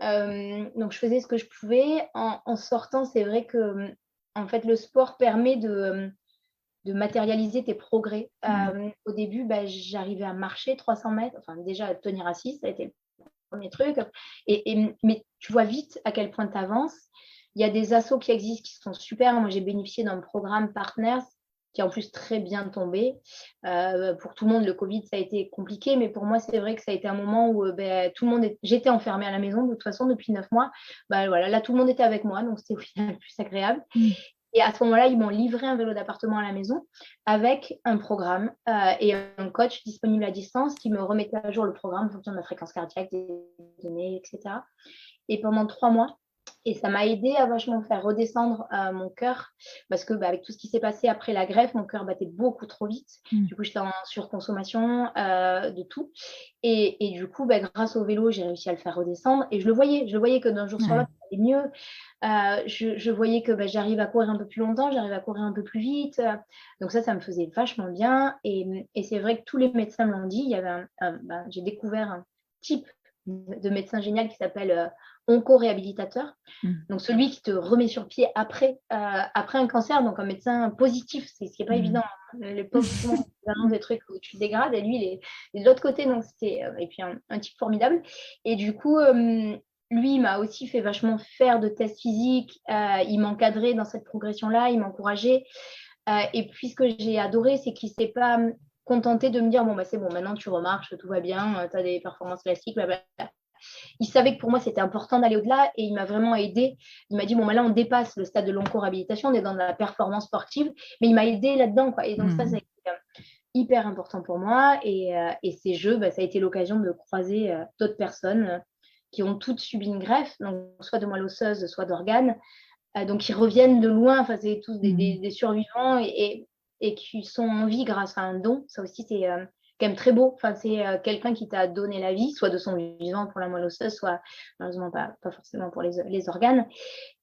S2: Donc, je faisais ce que je pouvais. En sortant, c'est vrai que en fait, le sport permet de matérialiser tes progrès. Au début, j'arrivais à marcher 300 mètres, enfin déjà à tenir assis, ça a été le premier truc. Mais tu vois vite à quel point tu avances. Il y a des assos qui existent qui sont super. Moi, j'ai bénéficié d'un programme Partners qui est en plus très bien tombé. Pour tout le monde, le Covid, ça a été compliqué, mais pour moi, c'est vrai que ça a été un moment où tout le monde j'étais enfermée à la maison de toute façon depuis 9 mois. Voilà, là, tout le monde était avec moi, donc c'était au final plus agréable. Et à ce moment-là, ils m'ont livré un vélo d'appartement à la maison avec un programme et un coach disponible à distance qui me remettait à jour le programme en fonction de ma fréquence cardiaque, des données, etc. Et pendant 3 mois, et ça m'a aidé à vachement faire redescendre mon cœur parce que avec tout ce qui s'est passé après la greffe, mon cœur battait beaucoup trop vite. Du coup, j'étais en surconsommation de tout. Et du coup, grâce au vélo, j'ai réussi à le faire redescendre. Et je le voyais que d'un jour sur l'autre, ça allait mieux. Je voyais que j'arrive à courir un peu plus longtemps, j'arrive à courir un peu plus vite. Donc ça me faisait vachement bien. Et c'est vrai que tous les médecins me l'ont dit. Il y avait j'ai découvert un type de médecin génial qui s'appelle onco-réhabilitateur. Donc celui qui te remet sur pied après un cancer, donc un médecin positif, c'est ce qui n'est pas évident. Les pauvres souvent ils des trucs où tu te dégrades et lui il est de l'autre côté, donc c'était et puis un type formidable. Et du coup lui, il m'a aussi fait vachement faire de tests physiques, il m'encadrait dans cette progression-là, il m'encourageait. Et puis, ce que j'ai adoré, c'est qu'il ne s'est pas contenté de me dire, bon, c'est bon, maintenant tu remarches, tout va bien, tu as des performances classiques, blablabla. Il savait que pour moi, c'était important d'aller au-delà et il m'a vraiment aidé. Il m'a dit, bon, là, on dépasse le stade de l'onco-réhabilitation, on est dans la performance sportive, mais il m'a aidé là-dedans, quoi. Et donc, ça a été hyper important pour moi. Et ces jeux, ça a été l'occasion de croiser d'autres personnes qui ont toutes subi une greffe, donc soit de moelle osseuse, soit d'organes. Donc, ils reviennent de loin, enfin, c'est tous des survivants et qui sont en vie grâce à un don. Ça aussi, c'est quand même très beau. Enfin, c'est quelqu'un qui t'a donné la vie, soit de son vivant pour la moelle osseuse, soit malheureusement pas forcément pour les organes.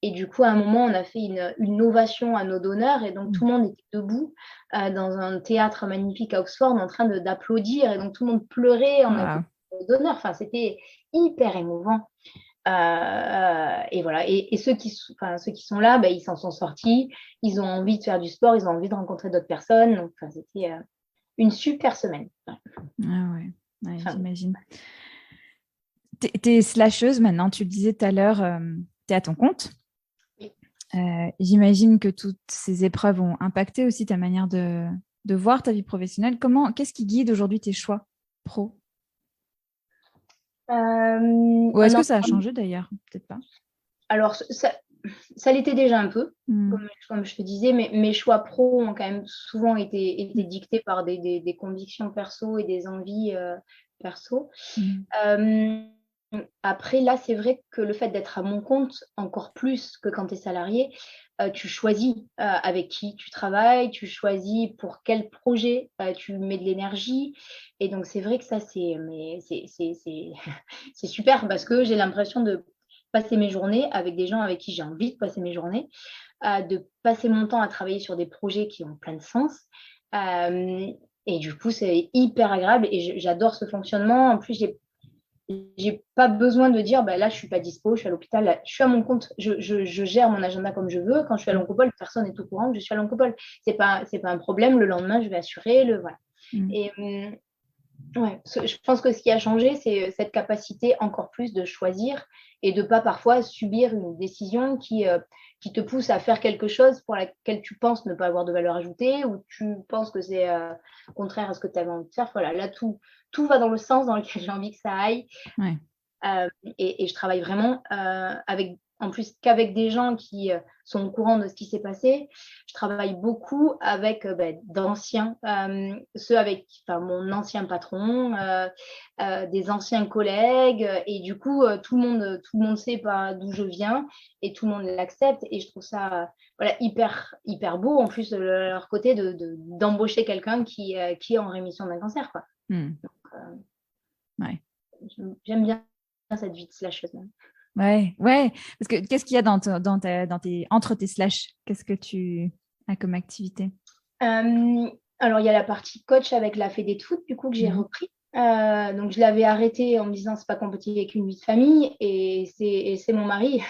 S2: Et du coup, à un moment, on a fait une ovation à nos donneurs et donc tout le monde était debout dans un théâtre magnifique à Oxford en train d'applaudir et donc tout le monde pleurait en applaudissant aux donneurs. Enfin, c'était hyper émouvant. Et voilà. Et ceux qui sont là, ils s'en sont sortis. Ils ont envie de faire du sport, ils ont envie de rencontrer d'autres personnes. Donc, c'était une super semaine.
S1: Ah ouais, j'imagine. T'es slasheuse maintenant, tu le disais tout à l'heure, t'es à ton compte.
S2: Oui.
S1: J'imagine que toutes ces épreuves ont impacté aussi ta manière de voir ta vie professionnelle. Qu'est-ce qui guide aujourd'hui tes choix pro? Ou est-ce que
S2: Non,
S1: ça a changé d'ailleurs? Peut-être pas.
S2: alors ça l'était déjà un peu, comme je te disais, mais mes choix pro ont quand même souvent été dictés par des convictions perso et des envies perso. Après, là, c'est vrai que le fait d'être à mon compte, encore plus que quand tu es salarié, tu choisis avec qui tu travailles, tu choisis pour quel projet tu mets de l'énergie. Et donc, c'est vrai que ça, c'est super parce que j'ai l'impression de passer mes journées avec des gens avec qui j'ai envie de passer mes journées, de passer mon temps à travailler sur des projets qui ont plein de sens. Et du coup, c'est hyper agréable et j'adore ce fonctionnement. En plus, j'ai pas besoin de dire, bah, là, je suis pas dispo, je suis à l'hôpital, là, je suis à mon compte, je gère mon agenda comme je veux. Quand je suis à l'oncopole, personne n'est au courant que je suis à l'oncopole. C'est pas un problème. Le lendemain, je vais assurer voilà. Et ouais, je pense que ce qui a changé, c'est cette capacité encore plus de choisir et de pas parfois subir une décision qui te pousse à faire quelque chose pour laquelle tu penses ne pas avoir de valeur ajoutée ou tu penses que c'est contraire à ce que tu avais envie de faire. Voilà, là, tout va dans le sens dans lequel j'ai envie que ça aille.
S1: Ouais.
S2: Et je travaille vraiment en plus qu'avec des gens qui sont au courant de ce qui s'est passé. Je travaille beaucoup avec d'anciens, ceux avec mon ancien patron, des anciens collègues. Et du coup, tout le monde sait pas d'où je viens et tout le monde l'accepte. Et je trouve ça voilà, hyper, hyper beau, en plus de leur côté, d'embaucher quelqu'un qui est en rémission d'un cancer, quoi. Donc,
S1: ouais.
S2: j'aime bien cette vie de slasheuse.
S1: Ouais. Parce que qu'est-ce qu'il y a entre tes slash? Qu'est-ce que tu as comme activité?
S2: Alors, il y a la partie coach avec la fédé de foot, du coup, que j'ai repris. Donc, je l'avais arrêté en me disant c'est pas compatible avec une vie de famille. Et c'est mon mari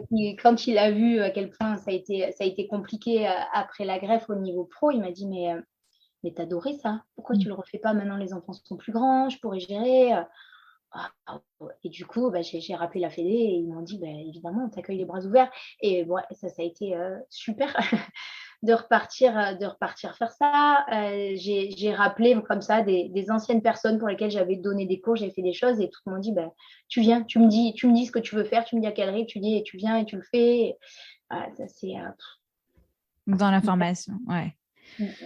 S2: qui, quand il a vu à quel point ça a été compliqué après la greffe au niveau pro, il m'a dit mais t'adorais ça. Pourquoi tu le refais pas maintenant? Les enfants sont plus grands, je pourrais gérer. Et du coup, j'ai rappelé la fédé et ils m'ont dit évidemment, on t'accueille les bras ouverts. Et bon, ça a été super de repartir faire ça. J'ai rappelé comme ça des anciennes personnes pour lesquelles j'avais donné des cours, j'ai fait des choses et tout le monde dit tu viens, tu me dis ce que tu veux faire, tu me dis à quelle heure tu dis et tu viens et tu le fais. Et, voilà, ça c'est
S1: dans la formation, ouais.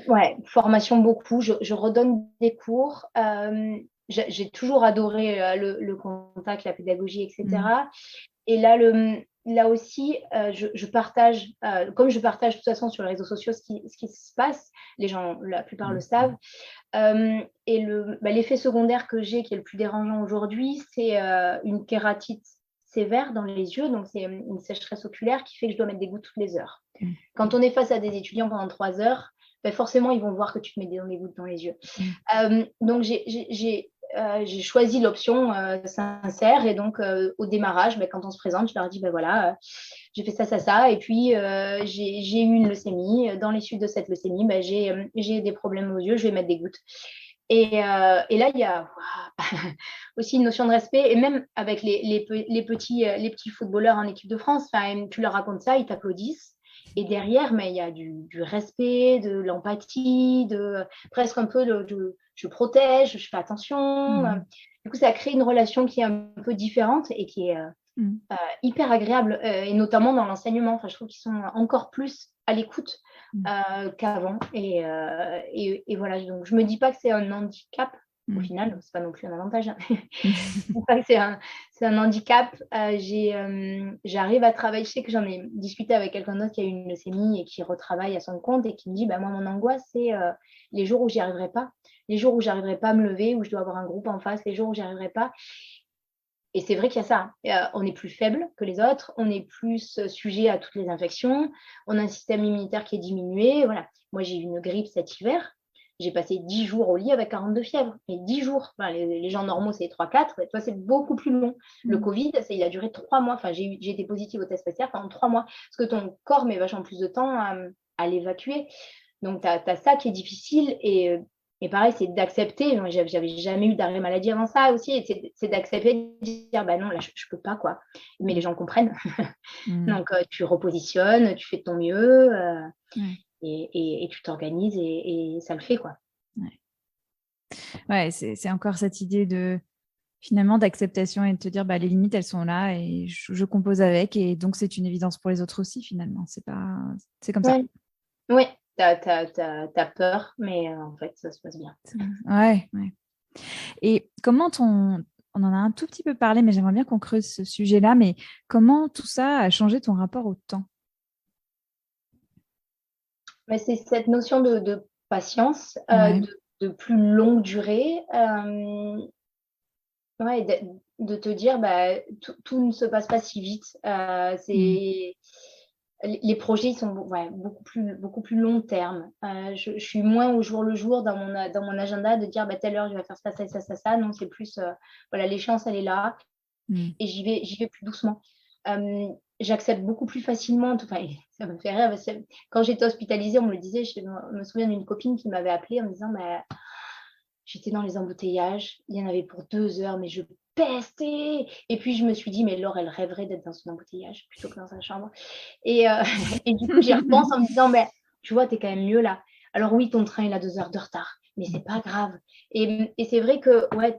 S2: Ouais, formation beaucoup. Je redonne des cours. J'ai toujours adoré le contact, la pédagogie, etc. Et là aussi, je partage, comme je partage de toute façon sur les réseaux sociaux ce qui se passe, les gens, la plupart le savent. Et l'effet secondaire que j'ai, qui est le plus dérangeant aujourd'hui, c'est une kératite sévère dans les yeux. Donc, c'est une sécheresse oculaire qui fait que je dois mettre des gouttes toutes les heures. Quand on est face à des étudiants pendant 3 heures, forcément, ils vont voir que tu te mets des gouttes dans les yeux. Donc, j'ai choisi l'option sincère. Et donc, au démarrage, quand on se présente, je leur dis, voilà, j'ai fait ça. Et puis, j'ai eu une leucémie. Dans les suites de cette leucémie, j'ai des problèmes aux yeux, je vais mettre des gouttes. Et là, il y a aussi une notion de respect. Et même avec les petits footballeurs en équipe de France, tu leur racontes ça, ils t'applaudissent. Et derrière, mais il y a du respect, de l'empathie, presque un peu je protège, je fais attention. Du coup, ça crée une relation qui est un peu différente et qui est hyper agréable, et notamment dans l'enseignement. Je trouve qu'ils sont encore plus à l'écoute qu'avant. Et voilà, donc je me dis pas que c'est un handicap. Au final, c'est pas non plus un avantage. c'est un handicap. J'arrive à travailler. Je sais que j'en ai discuté avec quelqu'un d'autre qui a eu une leucémie et qui retravaille à son compte et qui me dit moi, mon angoisse, c'est les jours où j'y arriverai pas. Les jours où j'arriverai pas à me lever, où je dois avoir un groupe en face, les jours où j'y arriverai pas. Et c'est vrai qu'il y a ça. On est plus faible que les autres, on est plus sujet à toutes les infections, on a un système immunitaire qui est diminué. Voilà. Moi, j'ai eu une grippe cet hiver. J'ai passé 10 jours au lit avec 42 fièvres. Mais 10 jours, les gens normaux, c'est 3-4. Toi, c'est beaucoup plus long. Le Covid, il a duré 3 mois. J'ai été positive au test PCR pendant 3 mois. Parce que ton corps met vachement plus de temps à l'évacuer. Donc, tu as ça qui est difficile. Et pareil, c'est d'accepter. J'avais jamais eu d'arrêt maladie avant ça aussi. C'est d'accepter de dire non, là, je peux pas, quoi. Mais les gens comprennent. Donc, tu repositionnes, tu fais de ton mieux. Et tu t'organises et ça le fait, quoi.
S1: Ouais, c'est encore cette idée de finalement d'acceptation et de te dire bah, les limites, elles sont là et je compose avec. Et donc, c'est une évidence pour les autres aussi, finalement. C'est comme ça.
S2: Ouais, ouais, t'as peur, mais en fait, ça se passe bien.
S1: Ouais, ouais. Et on en a un tout petit peu parlé, mais j'aimerais bien qu'on creuse ce sujet-là. Mais comment tout ça a changé ton rapport au temps?
S2: Mais c'est cette notion de patience,
S1: Ouais.
S2: de plus longue durée, ouais, de te dire, bah, tout ne se passe pas si vite.
S1: Mm.
S2: Les projets ils sont ouais, beaucoup plus long terme. Je suis moins au jour le jour dans mon agenda de dire, bah, telle heure, je vais faire ça, ça, ça, ça, ça. Non, c'est plus, voilà, l'échéance, elle est là
S1: Mm.
S2: et j'y vais plus doucement. J'accepte beaucoup plus facilement. Enfin, ça me fait rire. Parce que quand j'étais hospitalisée, on me le disait, je me souviens d'une copine qui m'avait appelée en me disant, bah, j'étais dans les embouteillages, il y en avait pour 2 heures, mais je pestais. Et puis je me suis dit, mais Laure, elle rêverait d'être dans son embouteillage plutôt que dans sa chambre. Et, et du coup, j'y repense en me disant, mais tu vois, t'es quand même mieux là. Alors oui, ton train, il a 2 heures de retard, mais c'est pas grave. Et c'est vrai que, ouais,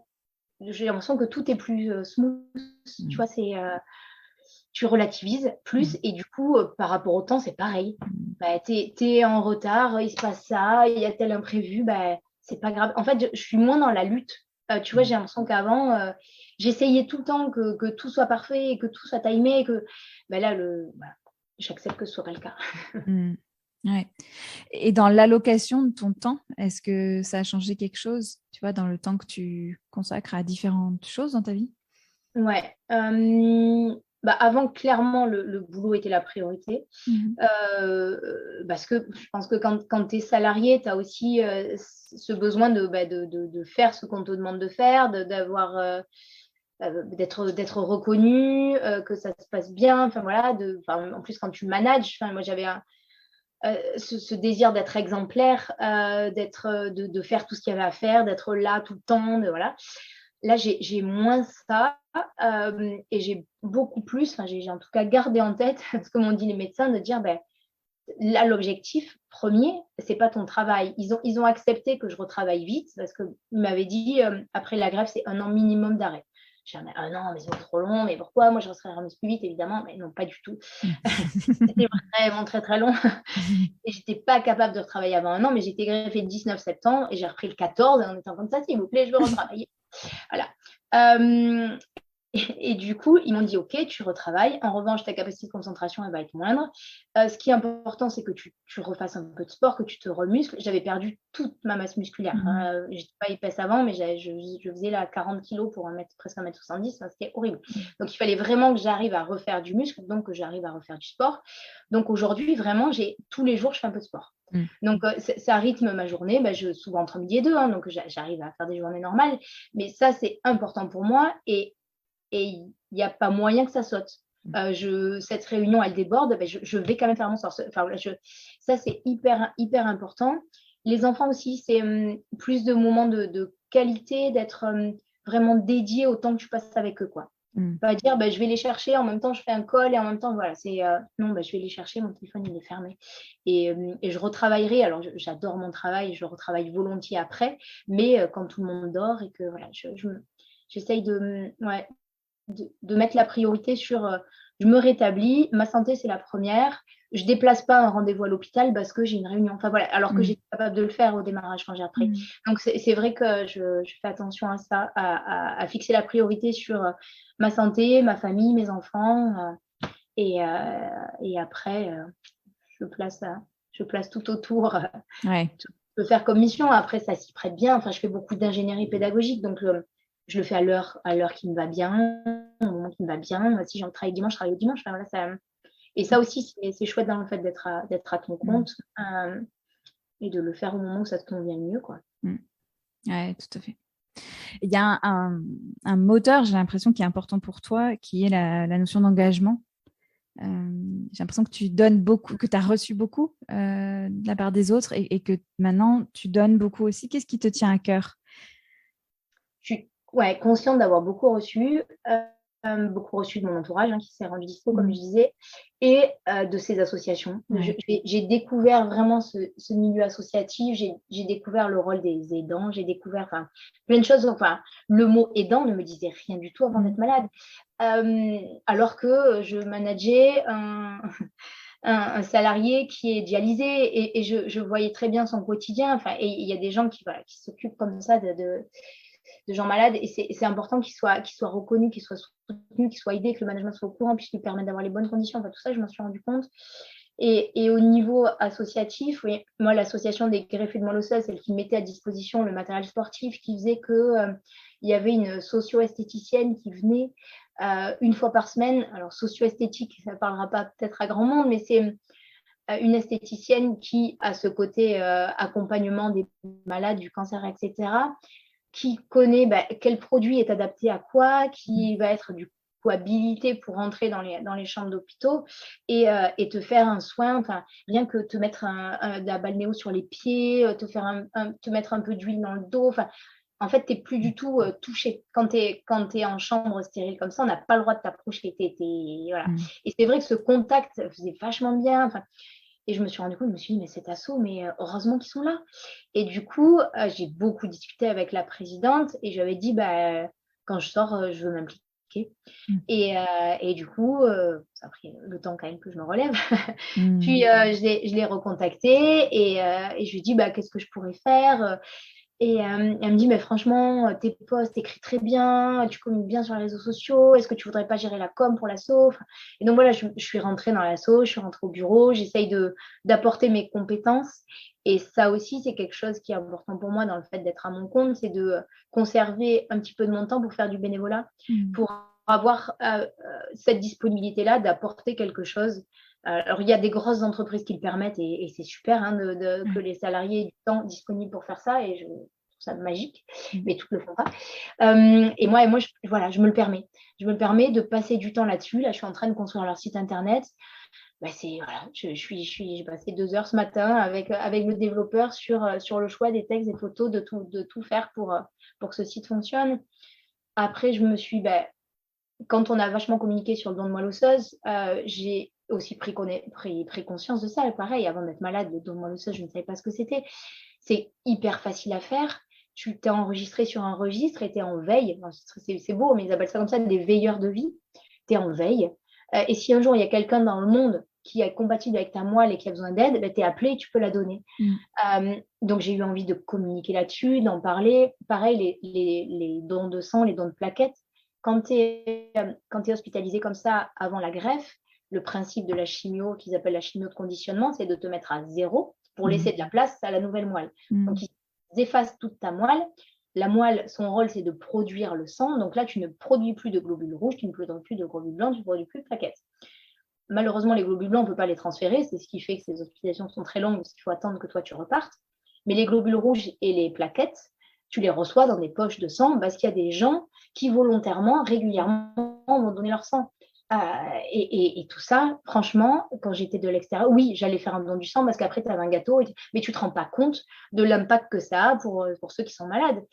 S2: j'ai l'impression que tout est plus smooth. Tu vois, tu relativises plus et du coup, par rapport au temps, c'est pareil. Bah, t'es en retard, il se passe ça, il y a tel imprévu, bah, c'est pas grave. En fait, je suis moins dans la lutte. Tu vois, j'ai l'impression qu'avant, j'essayais tout le temps que tout soit parfait et que tout soit timé. Et que bah, là, voilà, j'accepte que ce soit pas le cas.
S1: Mm. Ouais. Et dans l'allocation de ton temps, est-ce que ça a changé quelque chose, tu vois, dans le temps que tu consacres à différentes choses dans ta vie?
S2: Ouais. Bah, avant, clairement, le boulot était la priorité.
S1: Mhm.
S2: Parce que je pense que quand tu es salarié, tu as aussi ce besoin bah, de faire ce qu'on te demande de faire, d'avoir, d'être reconnu, que ça se passe bien. Enfin, voilà, en plus, quand tu manages, moi, j'avais ce désir d'être exemplaire, de faire tout ce qu'il y avait à faire, d'être là tout le temps. Voilà. Là, j'ai moins ça et j'ai beaucoup plus, j'ai en tout cas gardé en tête ce que m'ont dit les médecins, de dire, ben, là, l'objectif premier, c'est pas ton travail. Ils ont accepté que je retravaille vite parce qu'ils m'avaient dit, après la grève, c'est 1 an minimum d'arrêt. J'ai dit, mais 1 an, mais c'est trop long, mais pourquoi? Moi, je resterais remise plus vite, évidemment. Mais non, pas du tout. C'était vraiment très, très long. Et j'étais pas capable de retravailler avant 1 an, mais j'étais greffée le 19 septembre et j'ai repris le 14 et on était en train de ça, s'il vous plaît, je veux retravailler. Voilà. Euh, et du coup, ils m'ont dit, OK, tu retravailles. En revanche, ta capacité de concentration, elle va être moindre. Ce qui est important, c'est que tu refasses un peu de sport, que tu te remuscles. J'avais perdu toute ma masse musculaire.
S1: Mhm.
S2: Je n'étais pas épaisse avant, mais je faisais là 40 kilos pour presque 1,70 m. Enfin, c'était horrible. Donc, il fallait vraiment que j'arrive à refaire du muscle, donc que j'arrive à refaire du sport. Donc, aujourd'hui, vraiment, tous les jours, je fais un peu de sport.
S1: Mhm.
S2: Donc, ça rythme ma journée. Souvent entre midi et deux, hein, donc j'arrive à faire des journées normales. Mais ça, c'est important pour moi. Et il n'y a pas moyen que ça saute. Cette réunion, elle déborde, je vais quand même faire mon sort. Enfin, ça, c'est hyper, hyper important. Les enfants aussi, c'est plus de moments de qualité, d'être vraiment dédié au temps que tu passes avec eux, quoi.
S1: Mhm.
S2: Pas dire, je vais les chercher, en même temps, je fais un call et en même temps, voilà, non, je vais les chercher, mon téléphone, il est fermé. Et je retravaillerai. Alors, j'adore mon travail, je retravaille volontiers après, mais quand tout le monde dort et que, voilà, j'essaye ouais, de mettre la priorité sur je me rétablis, ma santé c'est la première, je déplace pas un rendez-vous à l'hôpital parce que j'ai une réunion. Enfin voilà, alors que
S1: Mhm.
S2: j'étais capable de le faire au démarrage quand j'ai repris.
S1: Mhm.
S2: Donc c'est vrai que je fais attention à ça, à fixer la priorité sur ma santé, ma famille, mes enfants, et après je place tout autour.
S1: Ouais.
S2: Je peux faire comme mission. Après, ça s'y prête bien. Enfin, je fais beaucoup d'ingénierie pédagogique, donc je le fais à l'heure qui me va bien, au moment qui me va bien. Si j'ai envie de travailler dimanche, je travaille le dimanche. Enfin, voilà, et ça aussi, c'est chouette dans le fait d'être à ton
S1: Mhm.
S2: compte et de le faire au moment où ça te convient le mieux, quoi.
S1: Mhm. Ouais, tout à fait. Il y a un moteur, j'ai l'impression, qui est important pour toi, qui est la notion d'engagement. J'ai l'impression que tu donnes beaucoup, que tu as reçu beaucoup de la part des autres et que maintenant tu donnes beaucoup aussi. Qu'est-ce qui te tient à cœur?
S2: Je suis, ouais, consciente d'avoir beaucoup reçu. beaucoup reçu de mon entourage, qui s'est rendu dispo, comme je disais, et de ces associations.
S1: Ouais.
S2: J'ai découvert vraiment ce milieu associatif, j'ai découvert le rôle des aidants, j'ai découvert plein de choses. Enfin, le mot aidant ne me disait rien du tout avant d'être malade. Alors que je manageais un salarié qui est dialysé et je voyais très bien son quotidien. Enfin, et il y a des gens qui s'occupent comme ça de gens malades et c'est important qu'ils soient reconnus, qu'ils soient soutenus, qu'ils soient aidés, que le management soit au courant, puisse lui permettre d'avoir les bonnes conditions. Enfin, tout ça, je m'en suis rendu compte. Et au niveau associatif, oui, moi, l'association des greffés de moelle osseuse, celle qui mettait à disposition le matériel sportif, qui faisait que il y avait une socio-esthéticienne qui venait une fois par semaine. Alors, socio-esthétique, ça ne parlera pas peut-être à grand monde, mais c'est une esthéticienne qui a ce côté accompagnement des malades du cancer, etc., qui connaît quel produit est adapté à quoi, qui va être du coup habilité pour rentrer dans les chambres d'hôpitaux et te faire un soin, rien que te mettre de la balnéo sur les pieds, te mettre un peu d'huile dans le dos. En fait, tu n'es plus du tout touché. Quand tu es en chambre stérile comme ça, on n'a pas le droit de t'approcher. Voilà. Et c'est vrai que ce contact faisait vachement bien. Et je me suis rendu compte, je me suis dit, mais cet assaut, mais heureusement qu'ils sont là. Et du coup, j'ai beaucoup discuté avec la présidente et j'avais dit, quand je sors, je veux m'impliquer. Et du coup, ça a pris le temps quand même que je me relève. Puis, je l'ai recontactée et je lui ai dit, qu'est-ce que je pourrais faire. Et elle me dit, mais franchement, tes posts, t'écris très bien, tu communiques bien sur les réseaux sociaux, est-ce que tu voudrais pas gérer la com pour l'asso? Et donc voilà, je suis rentrée dans l'asso, je suis rentrée au bureau, j'essaye d'apporter mes compétences. Et ça aussi, c'est quelque chose qui est important pour moi dans le fait d'être à mon compte, c'est de conserver un petit peu de mon temps pour faire du bénévolat, pour avoir cette disponibilité-là d'apporter quelque chose. Alors, il y a des grosses entreprises qui le permettent et c'est super que les salariés aient du temps disponible pour faire ça et je trouve ça magique, mais toutes ne le font pas. Et moi, voilà, je me le permets. Je me le permets de passer du temps là-dessus. Là, je suis en train de construire leur site internet. Voilà, j'ai passé 2 heures ce matin avec le développeur sur le choix des textes, des photos, de tout faire pour que ce site fonctionne. Après, je me suis, quand on a vachement communiqué sur le don de moelle osseuse, j'ai aussi pris conscience de ça. Pareil, avant d'être malade, le don de moelle osseuse, je ne savais pas ce que c'était. C'est hyper facile à faire. Tu t'es enregistré sur un registre et tu es en veille. C'est beau, mais ils appellent ça comme ça des veilleurs de vie. Tu es en veille. Et si un jour, il y a quelqu'un dans le monde qui est compatible avec ta moelle et qui a besoin d'aide, tu es appelé et tu peux la donner. Donc, j'ai eu envie de communiquer là-dessus, d'en parler. Pareil, les dons de sang, les dons de plaquettes. Quand tu es hospitalisé comme ça avant la greffe, le principe de la chimio, qu'ils appellent la chimio de conditionnement, c'est de te mettre à 0 pour laisser de la place à la nouvelle moelle. Donc, ils effacent toute ta moelle. La moelle, son rôle, c'est de produire le sang. Donc là, tu ne produis plus de globules rouges, tu ne produis plus de globules blancs, tu ne produis plus de plaquettes. Malheureusement, les globules blancs, on ne peut pas les transférer. C'est ce qui fait que ces hospitalisations sont très longues parce qu'il faut attendre que toi, tu repartes. Mais les globules rouges et les plaquettes, tu les reçois dans des poches de sang parce qu'il y a des gens qui volontairement, régulièrement, vont donner leur sang. Et tout ça, franchement, quand j'étais de l'extérieur, oui, j'allais faire un don du sang parce qu'après, tu avais un gâteau, mais tu ne te rends pas compte de l'impact que ça a pour ceux qui sont malades.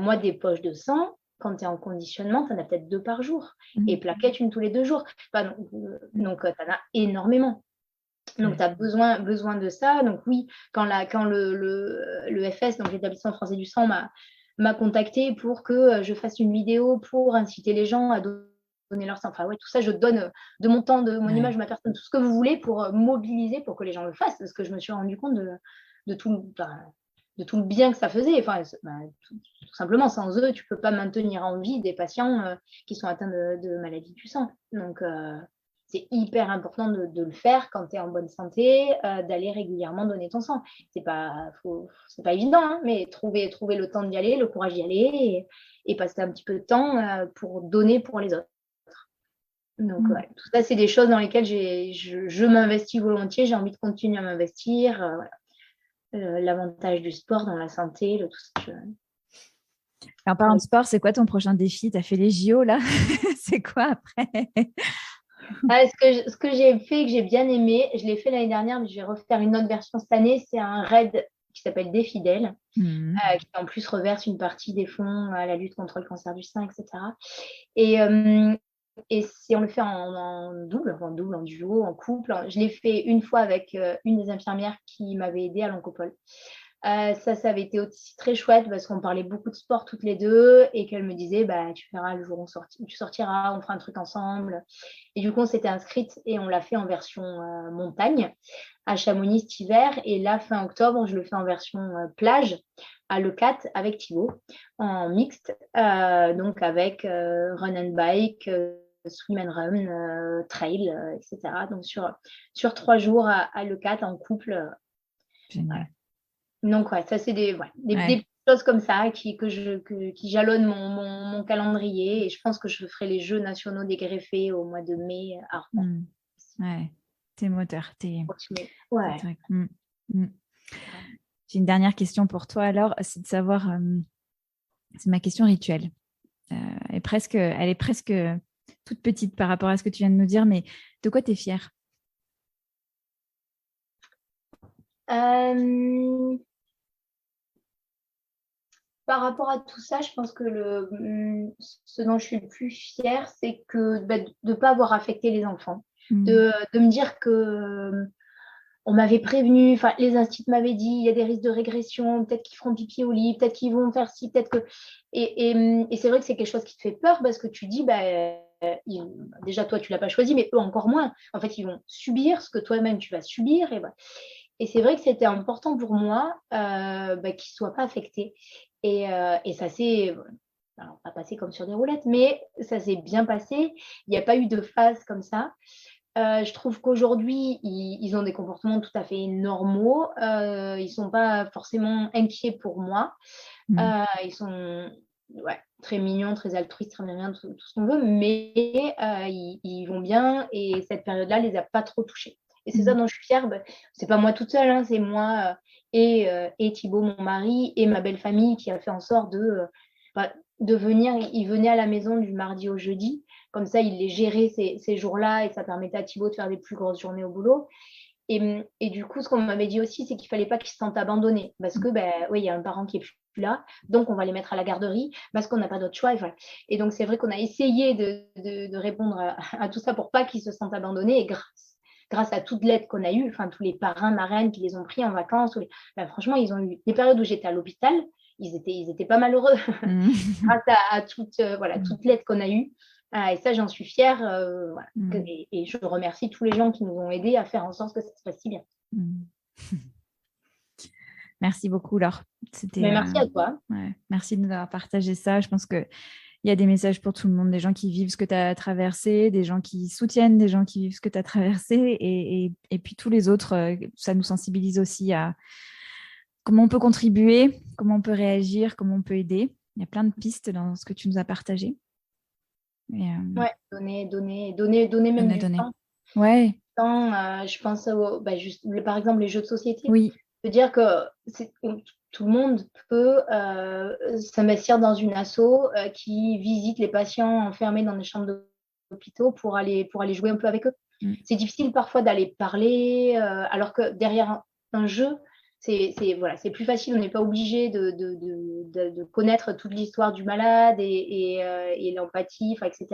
S2: Moi, des poches de sang, quand tu es en conditionnement, tu en as peut-être 2 par jour. Et plaquettes, une tous les 2 jours. Donc, tu en as énormément. Donc, tu as besoin de ça. Donc, oui, quand le FS, donc l'Établissement français du sang, m'a contacté pour que je fasse une vidéo pour inciter les gens à donner leur sang. Enfin, ouais, tout ça, je donne de mon temps, de mon image, de ma personne, tout ce que vous voulez pour mobiliser, pour que les gens le fassent. Parce que je me suis rendu compte de tout le bien que ça faisait. Enfin, tout simplement, sans eux, tu ne peux pas maintenir en vie des patients qui sont atteints de maladies du sang. Donc, c'est hyper important de le faire quand tu es en bonne santé, d'aller régulièrement donner ton sang. C'est pas évident, hein, mais trouver le temps d'y aller, le courage d'y aller et passer un petit peu de temps pour donner pour les autres. Donc, tout ça, c'est des choses dans lesquelles je m'investis volontiers. J'ai envie de continuer à m'investir. L'avantage du sport dans la santé, tout ça.
S1: En parlant de sport, c'est quoi ton prochain défi? Tu as fait les JO, là? C'est quoi après?
S2: Ce que j'ai fait, que j'ai bien aimé, je l'ai fait l'année dernière, mais je vais refaire une autre version cette année. C'est un raid qui s'appelle Des Fidèles, qui en plus reverse une partie des fonds à la lutte contre le cancer du sein, etc. Et si on le fait en double, en duo, en couple. Je l'ai fait une fois avec une des infirmières qui m'avait aidée à l'Oncopole. Ça avait été aussi très chouette parce qu'on parlait beaucoup de sport toutes les deux et qu'elle me disait tu verras le jour où tu sortiras, on fera un truc ensemble. Et du coup, on s'était inscrite et on l'a fait en version montagne à Chamonix cet hiver. Et là, fin octobre, je le fais en version plage à Leucate avec Thibaut en mixte, donc avec run and bike, swim and run, trail, etc. Donc sur 3 jours à Leucate en couple.
S1: Génial.
S2: Donc, ça, c'est des petites choses comme ça qui jalonnent mon calendrier. Et je pense que je ferai les Jeux nationaux des greffés au mois de mai à Rouen.
S1: Ouais, t'es moteur.
S2: Ouais.
S1: J'ai une dernière question pour toi alors, c'est de savoir, c'est ma question rituelle. Elle est presque toute petite par rapport à ce que tu viens de nous dire, mais de quoi tu es fière?
S2: Par rapport à tout ça, je pense que ce dont je suis le plus fière, c'est que de ne pas avoir affecté les enfants. De me dire que on m'avait prévenu, les instituts m'avaient dit, il y a des risques de régression, peut-être qu'ils feront pipi au lit, peut-être qu'ils vont faire ci, peut-être que... Et c'est vrai que c'est quelque chose qui te fait peur parce que tu dis, déjà toi, tu ne l'as pas choisi, mais eux encore moins. En fait, ils vont subir ce que toi-même, tu vas subir. Et c'est vrai que c'était important pour moi qu'ils ne soient pas affectés. Et ça s'est... Alors, pas passé comme sur des roulettes, mais ça s'est bien passé. Il n'y a pas eu de phase comme ça. Je trouve qu'aujourd'hui, ils ont des comportements tout à fait normaux. Ils ne sont pas forcément inquiets pour moi. Ils sont très mignons, très altruistes, très bien, tout ce qu'on veut, mais ils vont bien et cette période-là ne les a pas trop touchés. Et c'est ça dont je suis fière. C'est pas moi toute seule, c'est moi et Thibaut, mon mari, et ma belle famille qui a fait en sorte de venir. Ils venaient à la maison du mardi au jeudi. Comme ça, il les gérait ces jours-là et ça permettait à Thibaut de faire des plus grosses journées au boulot. Et du coup, ce qu'on m'avait dit aussi, c'est qu'il ne fallait pas qu'ils se sentent abandonnés parce que, il y a un parent qui n'est plus là, donc on va les mettre à la garderie parce qu'on n'a pas d'autre choix. Et donc, c'est vrai qu'on a essayé de répondre à tout ça pour pas qu'ils se sentent abandonnés. Et grâce à toute l'aide qu'on a eue, tous les parrains, marraines qui les ont pris en vacances, franchement, ils ont eu des périodes où j'étais à l'hôpital, ils étaient pas malheureux grâce à toute l'aide qu'on a eue. Et ça, j'en suis fière. Et je remercie tous les gens qui nous ont aidés à faire en sorte que ça se passe si bien.
S1: Merci beaucoup, Laure.
S2: Mais merci à toi.
S1: Merci de nous avoir partagé ça. Je pense qu'il y a des messages pour tout le monde, des gens qui vivent ce que tu as traversé, des gens qui soutiennent, des gens qui vivent ce que tu as traversé. Et puis tous les autres, ça nous sensibilise aussi à comment on peut contribuer, comment on peut réagir, comment on peut aider. Il y a plein de pistes dans ce que tu nous as partagé.
S2: Donner même du temps.
S1: Ouais.
S2: Je pense par exemple les jeux de société.
S1: Oui.
S2: Je veux dire que tout le monde peut s'investir dans une asso qui visite les patients enfermés dans des chambres d'hôpitaux pour aller jouer un peu avec eux. C'est difficile parfois d'aller parler alors que derrière un jeu, c'est plus facile. On n'est pas obligé de connaître toute l'histoire du malade et l'empathie, etc.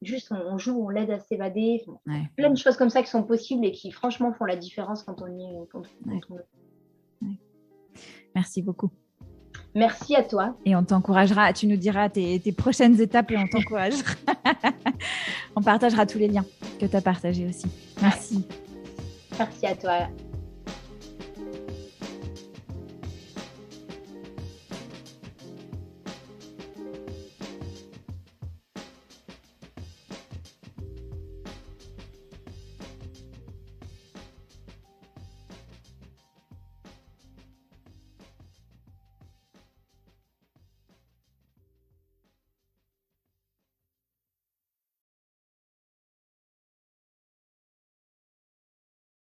S2: Juste, on joue, on l'aide à s'évader. Plein de choses comme ça qui sont possibles et qui, franchement, font la différence quand on y est.
S1: Merci beaucoup.
S2: Merci à toi.
S1: Et on t'encouragera. Tu nous diras tes prochaines étapes et on t'encouragera. On partagera tous les liens que tu as partagés aussi. Merci.
S2: Merci à toi.